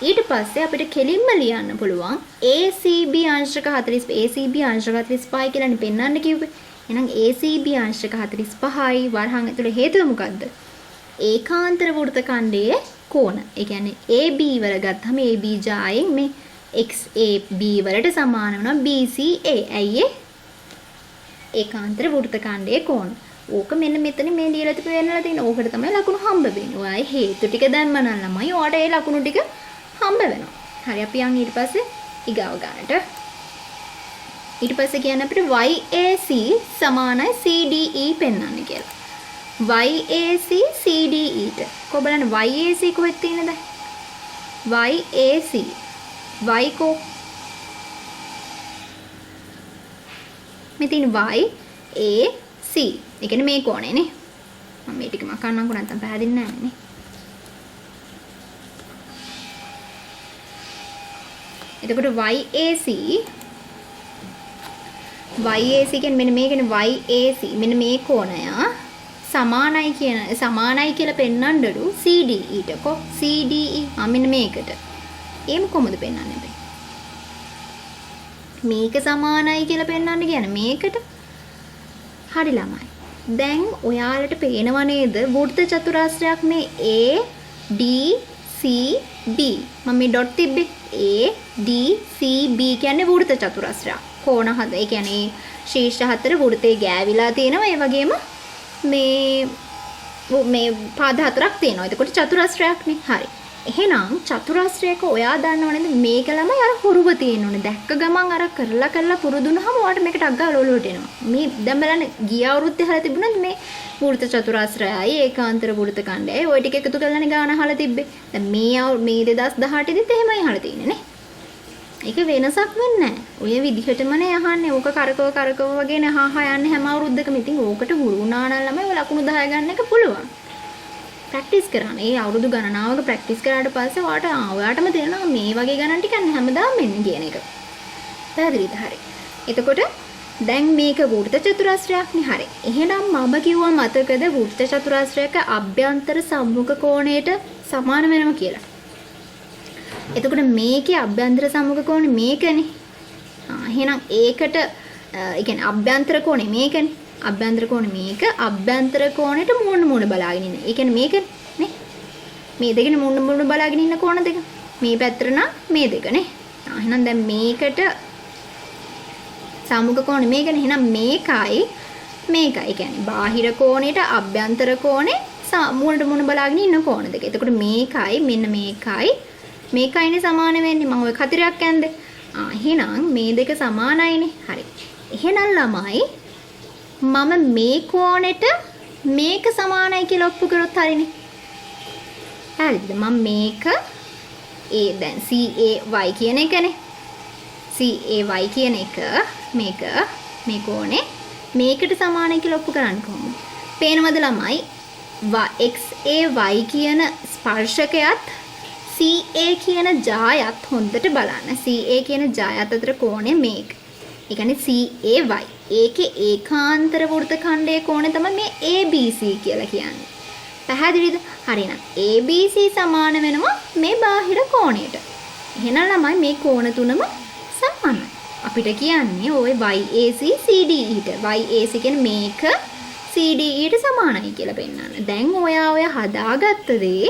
ඊට පස්සේ අපිට කෙලින්ම ලියන්න පුළුවන් ACB අංශක 45 ACB අංශක 45 කියලානේ පෙන්වන්න කිව්වේ. එහෙනම් ACB අංශක 45යි වරහන් ඇතුලේ හේතුව මොකද්ද? ඒකාන්තර වෘත්ත ඛණ්ඩයේ කෝණ. ඒ කියන්නේ AB වල ගත්තාම AB ජායෙන් මේ XAB වලට සමාන වෙනවා BCA. ඇයි ඒකාන්තර වෘත්ත ඛණ්ඩයේ කෝණ. ඕක මෙන්න මෙතන මේ ලියලා තිබෙ වෙන්නලා තියෙන. ඕකට තමයි ලකුණු හම්බ වෙන්නේ. ඔයයි හේතු ටික දැම්මනම් ළමයි ඔයාට ඒ ලකුණු ටික හම්බ වෙනවා. හරි අපි යන් ඊට පස්සේ ඊගාව ගන්නට. ඊට පස්සේ කියන්නේ අපිට YAC සමානයි CDE පෙන්වන්න කියලා. YAC CDE ට. කොහොම බලන්න YAC කොහෙද තියෙනද? YAC Y කෝ මෙතින් YAC. ඒ කියන්නේ මේ කෝණය නේ. මම මේ ටික මකන්නම්කෝ නැත්තම් පැහැදින්නේ නැහැ නේ. එතකොට YAC කියන්නේ මෙන්න මේකනේ YAC මෙන්න මේ කෝණය සමානයි කියලා පෙන්වන්නලු CDE ට කො CDE මෙන්න මේකට. එහෙම කොහොමද පෙන්වන්නේ අපි? මේක සමානයි කියලා පෙන්වන්න කියන්නේ මේකට. හරි ළමයි. දැන් ඔයාලට පේනව නේද වෘත්ත චතුරාස්‍රයක් මේ ADCB මම මේ ඩොට් තිබ්බේ ADCB කියන්නේ වෘත්ත චතුරාස්‍රයක්. කෝණ හද ඒ කියන්නේ ශීර්ෂ හතර වෘත්තේ ගෑවිලා තියෙනවා. ඒ වගේම මේ පාද හතරක් තියෙනවා. එතකොට චතුරාස්‍රයක් නේ. හරි. එහෙනම් චතුරාස්‍රයක ඔයා දන්නව නේද මේක ළමයි අර හුරුව තියෙන්න ඕනේ. දැක්ක ගමන් අර කරලා පුරුදුනහම ඔයාට මේකට අග්ගා ලෝලුවට එනවා. මේ දැන් බලන්න ගිය අවුරුද්දේ අහලා තිබුණාද මේ වෘත්ත චතුරාස්‍රයයි ඒකාන්තර වෘත්ත ඛණ්ඩයයි ওই ටික එකතු කරලානේ ගාන අහලා තිබ්බේ. දැන් මේ 2018 දිත් එහෙමයි අහලා තියෙන්නේ නේ. ඒක වෙනසක් වෙන්නේ නැහැ. ඔය විදිහටමනේ අහන්නේ. ඕක කරකව වගේ නේ අහා යන්නේ හැම අවුරුද්දකම. ඉතින් ඕකට හුරු වුණා නම් ළමයි ඔය ලකුණු 10 ගන්න එක පුළුවන්. ප්‍රැක්ටිස් කරන්න. ඒ අවුරුදු ගණනාවක ප්‍රැක්ටිස් කරාට පස්සේ ඔයාටම තේරෙනවා මේ වගේ ගණන් ටිකක් හැමදාම එන්නේ කියන එක. පැහැදිලිද? හරි. එතකොට දැන් මේක වෘත්ත චතුරාස්‍රයක් නේ. හරි. එහෙනම් මම කිව්වා මතකද වෘත්ත චතුරාස්‍රයක අභ්‍යන්තර සම්මුඛ කෝණයට සමාන වෙනවා කියලා. එතකොට මේකේ අභ්‍යන්තර සම්මුඛ කෝණය මේකනේ. එහෙනම් ඒකට ඒ කියන්නේ අභ්‍යන්තර කෝණය මේකනේ. අභ්‍යන්තර කෝණය මේක අභ්‍යන්තර කෝණයට මූණ බලාගෙන ඉන්න. ඒ කියන්නේ මේක නේ. මේ දෙකනේ මූණ බලාගෙන ඉන්න කෝණ දෙක. මේ පැත්තට නම් මේ දෙක නේ. එහෙනම් දැන් මේකට සම්මුඛ කෝණය මේකනේ. එහෙනම් මේකයි. ඒ කියන්නේ බාහිර කෝණයට අභ්‍යන්තර කෝණේ මූණ බලාගෙන ඉන්න කෝණ දෙක. එතකොට මේකයි මෙන්න මේකයිනේ සමාන වෙන්නේ. මම ඔය කතරයක් යන්නේ. එහෙනම් මේ දෙක සමානයිනේ. හරි. එහෙනම් ළමයි මම මේ කෝණයට මේක සමානයි කියලා ඔප්පු කරොත් හරිනේ. හරිද? මම මේක දැන් CAY කියන එකනේ. CAY කියන එක මේක මේ කෝණේ මේකට සමානයි කියලා ඔප්පු කරන්නේ කොහොමද? පේනවද ළමයි? XAY කියන ස්පර්ශකයත් CA කියන ජායත් හොඳට බලන්න. CA කියන ජායත් අතර කෝණය මේක. ඒ කියන්නේ CAY. ඒකේ ඒකාන්තර වෘත්ත ඛණ්ඩයේ කෝණය තමයි මේ ABC කියලා කියන්නේ. පැහැදිලිද? හරිනම් ABC සමාන වෙනවා මේ බාහිර කෝණයට. එහෙනම් ළමයි මේ කෝණ තුනම සමානයි. අපිට කියන්නේ ওই YAC CDE ට. YAC කියන්නේ මේක CDE ට සමානයි කියලා පෙන්නන්න. දැන් ඔය හදාගත්ත දේ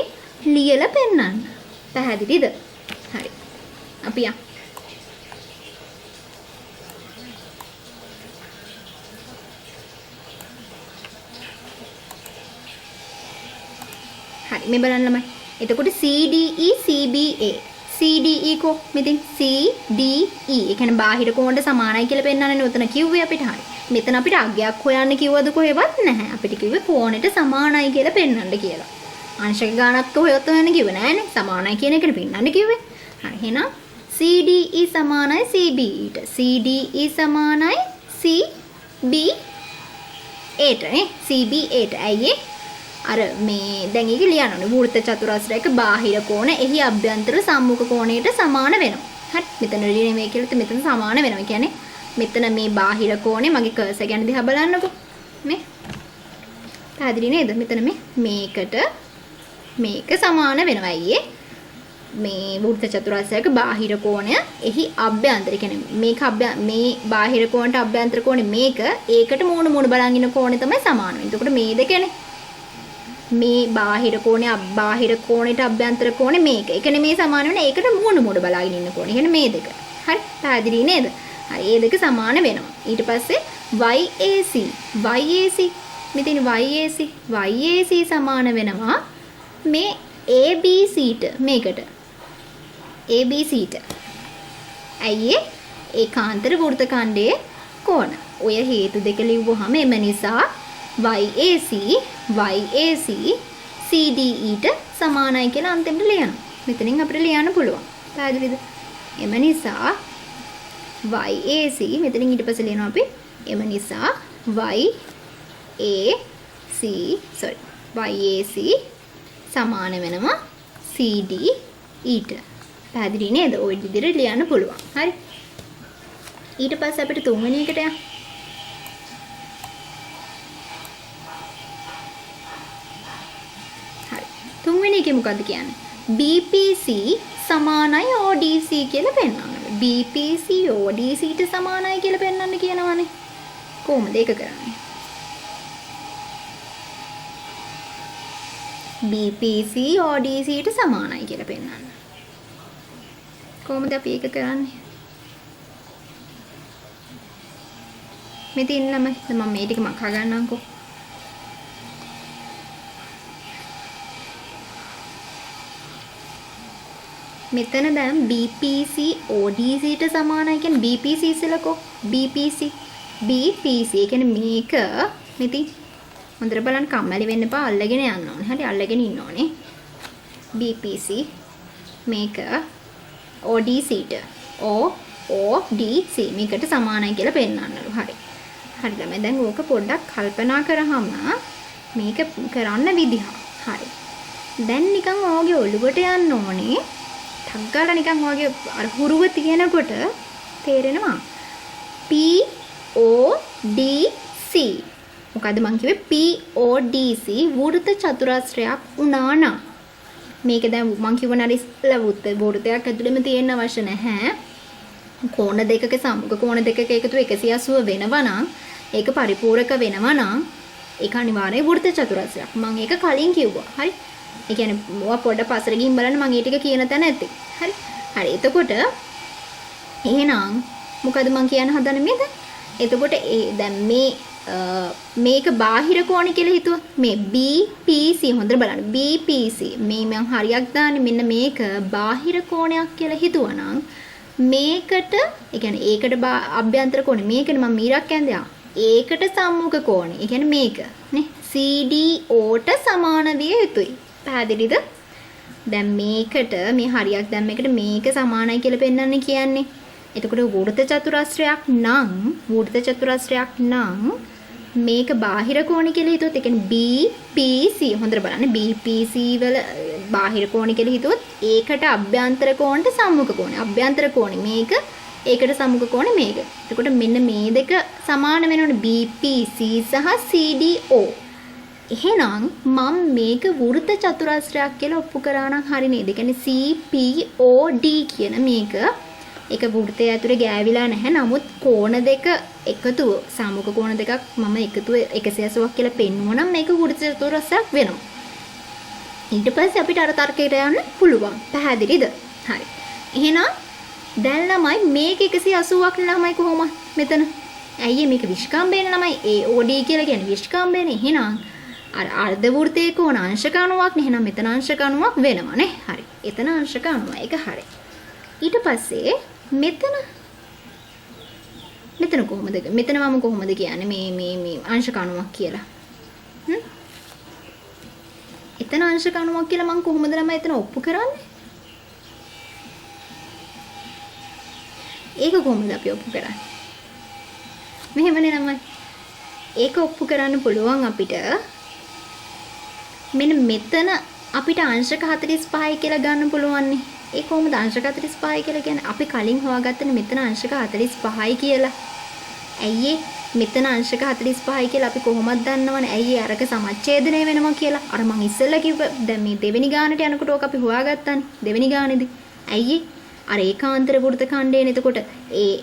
ලියලා පෙන්නන්න. පැහැදිලිද? හරි. අපි යමු. හරි මේ බලන්න ළමයි. එතකොට CDE CBA CDE කෝ මෙතෙන් CDE ඒ කියන්නේ බාහිර කෝණයට සමානයි කියලා පෙන්නන්නනේ උතන කිව්වේ අපිට. හරි. මෙතන අපිට අගයක් හොයන්න කිව්වද කොහෙවත් නැහැ. අපිට කිව්වේ කෝණයට සමානයි කියලා පෙන්නන්න කියලා. අංශක ගානක් හොයොත් හොයන්න කිව්වේ නෑනේ. සමානයි කියන එකට පෙන්නන්න කිව්වේ. හරි. එහෙනම් CDE සමානයි CBE ට. CDE සමානයි CBA ට නේ. CBA ට. ඇයි අර මේ දැන් ඒක ලියන්න ඕනේ. වෘත්ත චතුරස්‍රයක බාහිර කෝණ එහි අභ්‍යන්තර සම්මුඛ කෝණයට සමාන වෙනවා. හරි. මෙතන ලියන්නේ මේ කියලා මෙතන සමාන වෙනවා. කියන්නේ මෙතන මේ බාහිර කෝණේ මගේ කර්සර් ගැන දිහා බලන්නකෝ. මේ. පැහැදිලි නේද? මෙතන මේකට මේක සමාන වෙනවා. අයියේ. මේ වෘත්ත චතුරස්‍රයක බාහිර කෝණය එහි අභ්‍යන්තර කියන්නේ මේ බාහිර කෝණයට අභ්‍යන්තර කෝණේ මේක ඒකට මූණ බලන් ඉන්න කෝණය තමයි සමාන වෙන්නේ. එතකොට මේ දෙකනේ මේ බාහිර කෝණේ බාහිර කෝණයට අභ්‍යන්තර කෝණේ මේක. ඒ කියන්නේ මේ සමාන වෙන ඒකට මූණ බලාගෙන ඉන්න කෝණේ. කියන්නේ මේ දෙක. හරි. පැහැදිලි නේද? හරි. මේ දෙක සමාන වෙනවා. ඊට පස්සේ YAC මෙතන YAC සමාන වෙනවා මේ ABC ට මේකට. ABC ට. ඇයි ඒකාන්තර වෘත්ත ඛණ්ඩයේ කෝණ. ඔය හේතු දෙක ලිව්වහම එම නිසා YAC CDE ට සමානයි කියලා අන්තිමට ලියනවා. මෙතනින් අපිට ලියන්න පුළුවන්. පැහැදිලිද? එම නිසා YAC මෙතනින් ඊට පස්සේ ලියනවා අපි එම නිසා YAC සමාන වෙනවා CDE ට. පැහැදිලි නේද? ওই විදිහට ලියන්න පුළුවන්. හරි. ඊට පස්සේ අපිට තුන්වෙනි එකට යන්න. තුන්වෙනි එකේ මොකද්ද කියන්නේ? BPC සමානයි ODC කියලා පෙන්වන්න. BPC ODC ට සමානයි කියලා පෙන්වන්න කියනවානේ. කොහොමද ඒක කරන්නේ? BPC ODC ට සමානයි කියලා පෙන්වන්න. කොහොමද අපි ඒක කරන්නේ? මෙතන මම මේ ටික මම කගන්නම්කෝ. මෙතන දැන් BPC ODC ට සමානයි කියන්නේ BPC ඉස්සෙල්ලාකෝ BPC කියන්නේ මේක මෙතින් හොඳට බලන්න කම්මැලි වෙන්න එපා අල්ලගෙන යන්න ඕනේ. හරි අල්ලගෙන ඉන්න ඕනේ. BPC මේක ODC ට ODC මේකට සමානයි කියලා පෙන්නන්නලු. හරි. හරි ළමයි දැන් ඕක පොඩ්ඩක් කල්පනා කරාම මේක කරන්න විදිහ. හරි. දැන් නිකන් ඔයගේ ඔළුවට යන්න ඕනේ. ටග්ගාලා නිකන් වගේ අර හුරුව තියෙනකොට තේරෙනවා PODC මොකද මං කිව්වේ PODC වෘත්ත චතුරස්‍රයක් වුණා නම් මේක දැන් මං කියවන අර ඉස්සලා වෘත්තයක් ඇතුළෙම තියෙන්න අවශ්‍ය නැහැ කෝණ දෙකක සම්මුඛ කෝණ දෙකක එකතු 180 වෙනවා නම් ඒක පරිපූර්ණක වෙනවා නම් ඒක අනිවාර්යයෙන් වෘත්ත චතුරස්‍රයක් මං ඒක කලින් කිව්වා හරි ඒ කියන්නේ මොවා පොඩ පස්සට ගිහින් බලන්න මම ඒ ටික කියන තැන ඇත්තේ. හරි. හරි. එතකොට එහෙනම් මොකද මම කියන්න හදන්නේ මේද? එතකොට දැන් මේක බාහිර කෝණ කියලා හිතුවා. මේ BPC හොඳට බලන්න. BPC මේ මම හරියක් දාන්නේ මෙන්න මේක බාහිර කෝණයක් කියලා හිතුවා නම් මේකට ඒ කියන්නේ ඒකට අභ්‍යන්තර කෝණය මේකට මම මීරක් කියන්නේ ඒකට සම්මුඛ කෝණය. ඒ කියන්නේ මේක නේ CDO ට සමාන විය යුතුයි. පැහැදිලිද? දැන් මේකට මේ හරියක් දැන් මේක සමානයි කියලා පෙන්වන්නේ කියන්නේ. එතකොට වෘත්ත චතුරස්‍රයක් නම් මේක බාහිර කෝණ කියලා හිතුවොත් ඒ කියන්නේ BPC හොඳට බලන්න BPC වල බාහිර කෝණය කියලා හිතුවොත් ඒකට අභ්‍යන්තර කෝණයට සම්මුඛ කෝණය. අභ්‍යන්තර කෝණය මේක ඒකට සම්මුඛ කෝණය මේක. එතකොට මෙන්න මේ දෙක සමාන වෙනවනේ BPC සහ CDO. එහෙනම් මම මේක වෘත්ත චතුරස්‍රයක් කියලා ඔප්පු කරා නම් හරි නේද? ඒ කියන්නේ CPOD කියන මේක ඒක වෘත්තය ඇතුලේ ගෑවිලා නැහැ. නමුත් කෝණ දෙක එකතුව සම්මුඛ කෝණ දෙකක් මම එකතුව 180ක් කියලා පෙන්නුවා නම් මේක වෘත්ත චතුරස්‍රයක් වෙනවා. ඊට පස්සේ අපිට අර තර්කයට යන්න පුළුවන්. පැහැදිලිද? හරි. එහෙනම් දැන් ළමයි මේක 180ක් ළමයි කොහොමද මෙතන? ඇයි මේක විස්කම්බේන ළමයි AOD කියලා කියන්නේ විස්කම්බේනේ. එහෙනම් අර අර්ධ වෘත්තයේ කෝණ අංශක 90ක් නේ. එහෙනම් මෙතන අංශක 90ක් වෙනවා නේ. හරි. එතන අංශක 90. ඒක හරි. ඊට පස්සේ මෙතන කොහොමද? මෙතන මම කොහොමද කියන්නේ මේ අංශක 90ක් කියලා? එතන අංශක 90ක් කියලා මම කොහොමද ළමයි එතන ඔප්පු කරන්නේ? ඒක කොහොමද අපි ඔප්පු කරන්නේ? මෙහෙමනේ ළමයි. ඒක ඔප්පු කරන්න පුළුවන් අපිට මෙන්න මෙතන අපිට අංශක 45යි කියලා ගන්න පුළුවන් නේ. ඒ කොහොමද අංශක 45යි කියලා කියන්නේ? අපි කලින් හොයාගත්තනේ මෙතන අංශක 45යි කියලා. ඇයි මෙතන අංශක 45යි කියලා අපි කොහොමද දන්නවනේ? ඇයි අරක සමච්ඡේදනය වෙනවා කියලා? අර මං ඉස්සෙල්ලා කිව්ව දැන් මේ දෙවෙනි ගානට යනකොට ඕක අපි හොයාගත්තානේ. දෙවෙනි ගානේදී. ඇයි අර ඒකාන්තර වෘත්ත ඛණ්ඩයනේ. එතකොට ඒ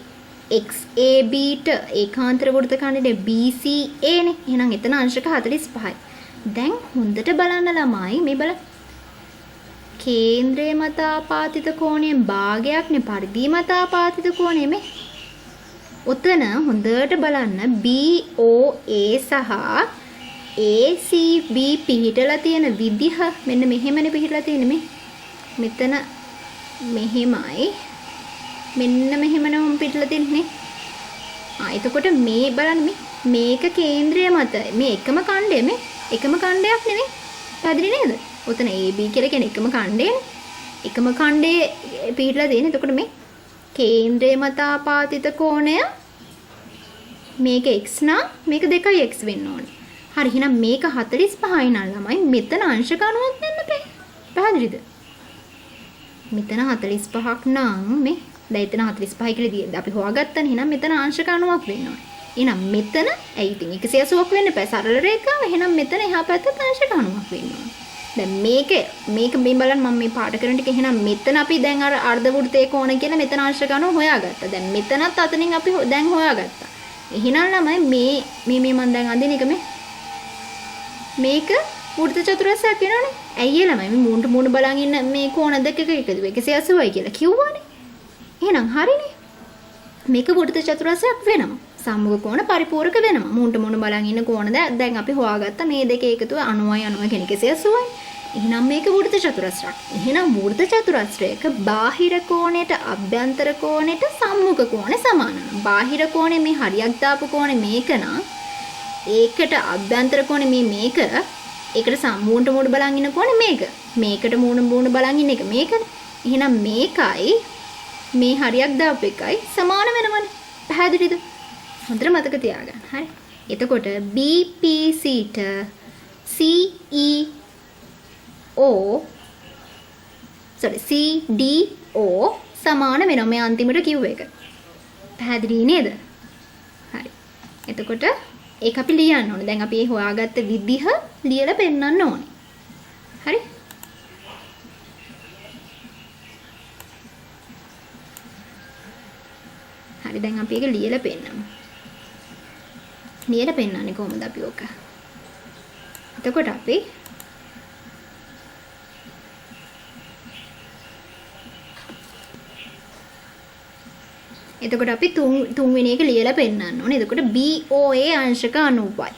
XABට ඒකාන්තර වෘත්ත ඛණ්ඩයේ BCA නේ. එහෙනම් එතන අංශක 45යි. දැන් හොඳට බලන්න ළමයි මේ බල කේන්ද්‍රය මත ආපාතිත කෝණයෙන් භාගයක්නේ පරිධිය මත ආපාතිත කෝණය මේ. ඔතන හොඳට බලන්න BOA සහ ACB පිහිටලා තියෙන විදිහ මෙන්න මෙහෙමනේ පිහිටලා තියෙන්නේ මේ. මෙතන මෙහෙමයි මෙන්න මෙහෙමනම පිටලා තින්නේ. එතකොට මේ බලන්න මේක කේන්ද්‍රය මත මේ එකම ඛණ්ඩය මේ එකම ඛණ්ඩයක් නෙමෙයි. පැහැදිලි නේද? ඔතන AB කියලා කියන්නේ එකම ඛණ්ඩයනේ. එකම ඛණ්ඩයේ පිටලා තියෙන. එතකොට මේ කේන්ද්‍රය මත ආපාතිත කෝණය මේක x නම් මේක 2x වෙන්න ඕනේ. හරි. එහෙනම් මේක 45යි නම් ළමයි මෙතන අංශක 90ක් වෙන්න බෑ. පැහැදිලිද? මෙතන 45ක් නම් මේ දැන් එතන 45යි කියලා අපි හොයාගත්තනේ. එහෙනම් මෙතන අංශක 90ක් වෙන්න ඕනේ. එහෙනම් මෙතන ඇයි ඉතින් 180ක් වෙන්න බෑ සරල රේඛාව. එහෙනම් මෙතන එහා පැත්තට අංශක 90ක් වෙන්න ඕනේ. දැන් මේක මේ බලන්න මම මේ පාඩ කරන ටික. එහෙනම් මෙතන අපි දැන් අර අර්ධ වෘත්තයේ කෝණ කියලා මෙතන අංශක 90 හොයාගත්තා. දැන් මෙතනත් අතනින් අපි දැන් හොයාගත්තා. එහෙනම් ළමයි මේ මම දැන් අඳින එක මේක වෘත්ත චතුරස්‍රයක් වෙනවනේ. ඇයි ළමයි මේ මූණට මූණ බලන් ඉන්න මේ කෝණ දෙකක එකතු 180යි කියලා කිව්වනේ. එහෙනම් හරිනේ. මේක වෘත්ත චතුරස්‍රයක් වෙනවා. සම්මුඛ කෝණ පරිපූර්ණක වෙනවා. මූණට මූණ බලන් ඉන්න කෝණ දැන් අපි හොයාගත්තා මේ දෙක එකතුව 90යි කියන 180යි. එහෙනම් මේක වෘත්ත චතුරස්‍රයක්. එහෙනම් වෘත්ත චතුරස්‍රයක බාහිර කෝණයට අභ්‍යන්තර කෝණයට සම්මුඛ කෝණ සමානයි. බාහිර කෝණේ මේ හරියක් දාපු කෝණේ මේක නම් ඒකට අභ්‍යන්තර කෝණේ මේක ඒකට මූණට මූණ බලන් ඉන්න කෝණේ මේක. මේකට මූණ බලන් ඉන්න එක මේකනේ. එහෙනම් මේකයි මේ හරියක් දාපු එකයි සමාන වෙනවනේ. පැහැදිලිද? හොඳට මතක තියාගන්න. හරි. එතකොට BPCට CDO සමාන වෙනවා මේ අන්තිමට කිව්ව එක. පැහැදිලි නේද? හරි. එතකොට ඒක අපි ලියන්න ඕනේ. දැන් අපි මේ හොයාගත්ත විදිහ ලියලා පෙන්නන්න ඕනේ. හරි? හරි දැන් අපි ඒක ලියලා පෙන්නමු. ලියලා පෙන්නන්නේ කොහොමද අපි ඕක? එතකොට අපි තුන්වෙනි එක ලියලා පෙන්නන්න ඕනේ. එතකොට BOA අංශක 90යි.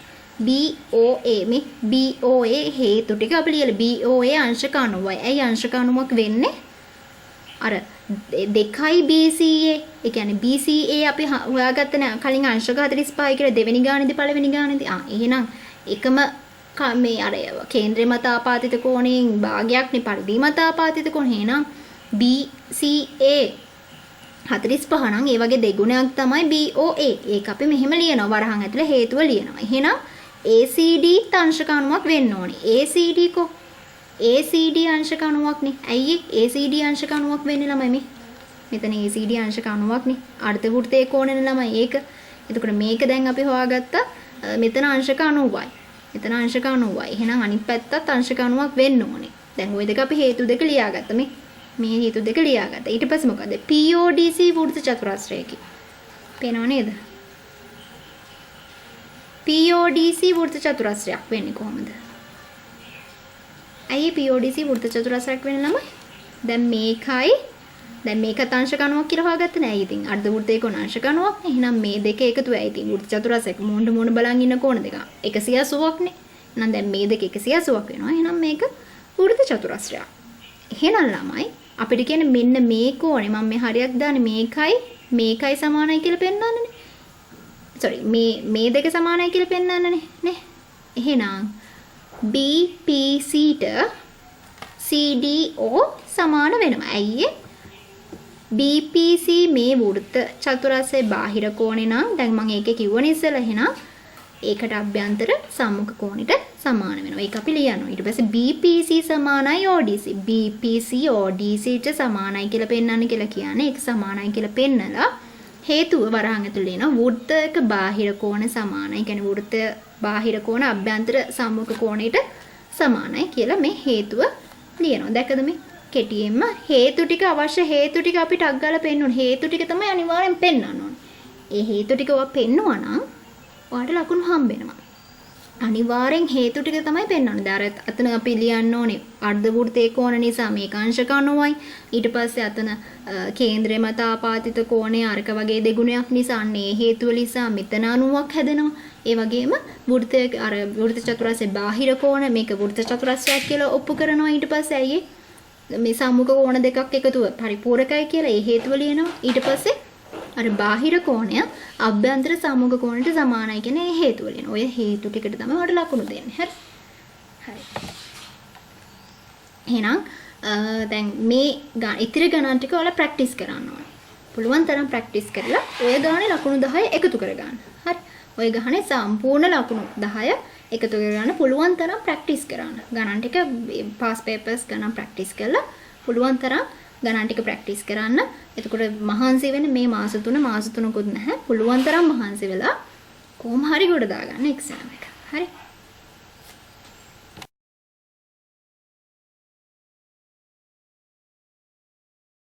BOA මේ BOA හේතු ටික අපි ලියලා BOA අංශක 90යි. ඇයි අංශක 90ක් වෙන්නේ? අර 2යි BCA. ඒ කියන්නේ BCA අපි හොයාගත්ත නෑ කලින් අංශක 45යි කියලා දෙවෙනි ගානේදී පළවෙනි ගානේදී. එහෙනම් එකම මේ අර කේන්ද්‍රය මත ආපාතිත කෝණයෙන් භාගයක් නේ පරිධිය මත ආපාතිත කෝණය. එහෙනම් BCA 45 නම් ඒ වගේ දෙගුණයක් තමයි BOA. ඒක අපි මෙහෙම ලියනවා වරහන් ඇතුලේ හේතුව ලියනවා. එහෙනම් ACD අංශක 90ක් වෙන්න ඕනේ. ACD ACD අංශක 90ක් නේ. ඇයි ACD අංශක 90ක් වෙන්නේ ළමයි මේ? මෙතන ACD අංශක 90ක් නේ. අර්ධ වෘත්තයේ කෝණෙන ළමයි ඒක. එතකොට මේක දැන් අපි හොයාගත්තා මෙතන අංශක 90යි. මෙතන අංශක 90යි. එහෙනම් අනිත් පැත්තත් අංශක 90ක් වෙන්න ඕනේ. දැන් ওই දෙක අපි හේතු දෙක ලියාගත්තා මේ හේතු දෙක ලියාගත්තා. ඊට පස්සේ මොකද? PODC වෘත්ත චතුරස්‍රයකි. පේනව නේද? PODC වෘත්ත චතුරස්‍රයක් වෙන්නේ කොහොමද? ඇයි PODC වෘත්ත චතුරස්‍රයක් වෙන්නේ ළමයි? දැන් මේකත් අංශක 90ක් කියලා හොයාගත්තා නෑ. ඉතින් අර්ධ වෘත්තයේ කොන අංශක 90ක් නේ. එහෙනම් මේ දෙක එකතු වෙයි. ඉතින් වෘත්ත චතුරස්‍රයක මූණ බලන් ඉන්න කෝණ දෙක 180ක් නේ. එහෙනම් දැන් මේ දෙක 180ක් වෙනවා. එහෙනම් මේක වෘත්ත චතුරස්‍රයක්. එහෙනම් ළමයි අපිට කියන්නේ මෙන්න මේ කෝණේ මම මේ හරියක් දාන්නේ මේකයි සමානයි කියලා පෙන්නන්නනේ. මේ දෙක සමානයි කියලා පෙන්නන්නනේ නේ. එහෙනම් BPC ට CDO සමාන වෙනවා. ඇයි BPC මේ වෘත්ත චතුරස්‍රයේ බාහිර කෝණේ නම් දැන් මම ඒකේ කිව්වනේ ඉස්සෙල්ලා. එහෙනම් ඒකට අභ්‍යන්තර සම්මුඛ කෝණයට සමාන වෙනවා. ඒක අපි ලියනවා. ඊට පස්සේ BPC සමානයි ODC. BPC ODC ට සමානයි කියලා පෙන්වන්න කියලා කියන්නේ ඒක සමානයි කියලා පෙන්නලා හේතුව වරහන් ඇතුළේ එන වෘත්තයක බාහිර කෝණ සමානයි. කියන්නේ වෘත්තය බාහිර කෝණ අභ්‍යන්තර සම්මුඛ කෝණයට සමානයි කියලා මේ හේතුව ලියනවා. දැක්කද මේ? කෙටියෙන්ම හේතු ටික අවශ්‍ය හේතු ටික අපිට අග්ගලා පෙන්වන්න. හේතු ටික තමයි අනිවාර්යෙන් පෙන්වන්න ඕනේ. ඒ හේතු ටික ඔයා පෙන්නුවා නම් ඔයාලට ලකුණු හම්බ වෙනවා. අනිවාර්යෙන් හේතු ටික තමයි පෙන්වන්නේ. දැන් අතන අපි ලියන්න ඕනේ අර්ධ වෘත්තයේ කෝණ නිසා මේක අංශක 90යි. ඊට පස්සේ අතන කේන්ද්‍රය මත ආපාතිත කෝණය අරක වගේ දෙගුණයක් නිසා අන්නේ හේතුව නිසා මෙතන 90ක් හැදෙනවා. ඒ වගේම වෘත්ත චතුරස්‍රයේ බාහිර කෝණ මේක වෘත්ත චතුරස්‍රයක් කියලා ඔප්පු කරනවා. ඊට පස්සේ ඇයි මේ සම්මුඛ කෝණ දෙකක් එකතුව පරිපූර්ණකයි කියලා ඒ හේතුව ලියනවා. ඊට පස්සේ අර බාහිර කෝණය අභ්‍යන්තර සම්මුඛ කෝණයට සමානයි කියන ඒ හේතුව ලියනවා. ඔය හේතු ටිකට තමයි ඔයාලට ලකුණු දෙන්නේ. හරි. එහෙනම් දැන් මේ ඉතිරි ගණන් ටික ඔයාලා ප්‍රැක්ටිස් කරන්න ඕනේ. පුළුවන් තරම් ප්‍රැක්ටිස් කරලා ඔය ගානේ ලකුණු 10 එකතු කරගන්න. හරි. ඔය ගහනේ සම්පූර්ණ ලකුණු 10 එකතු කරගන්න පුළුවන් තරම් ප්‍රැක්ටිස් කරන්න. ගණන් ටික පාස් පේපර්ස් ගණන් ප්‍රැක්ටිස් කරලා පුළුවන් තරම් ගණන් ටික ප්‍රැක්ටිස් කරන්න. එතකොට මහන්සි වෙන්නේ මේ මාස 3කුත් නැහැ. පුළුවන් තරම් මහන්සි වෙලා කොහොම හරි ගොඩ දාගන්න එක්සෑම් එක. හරි.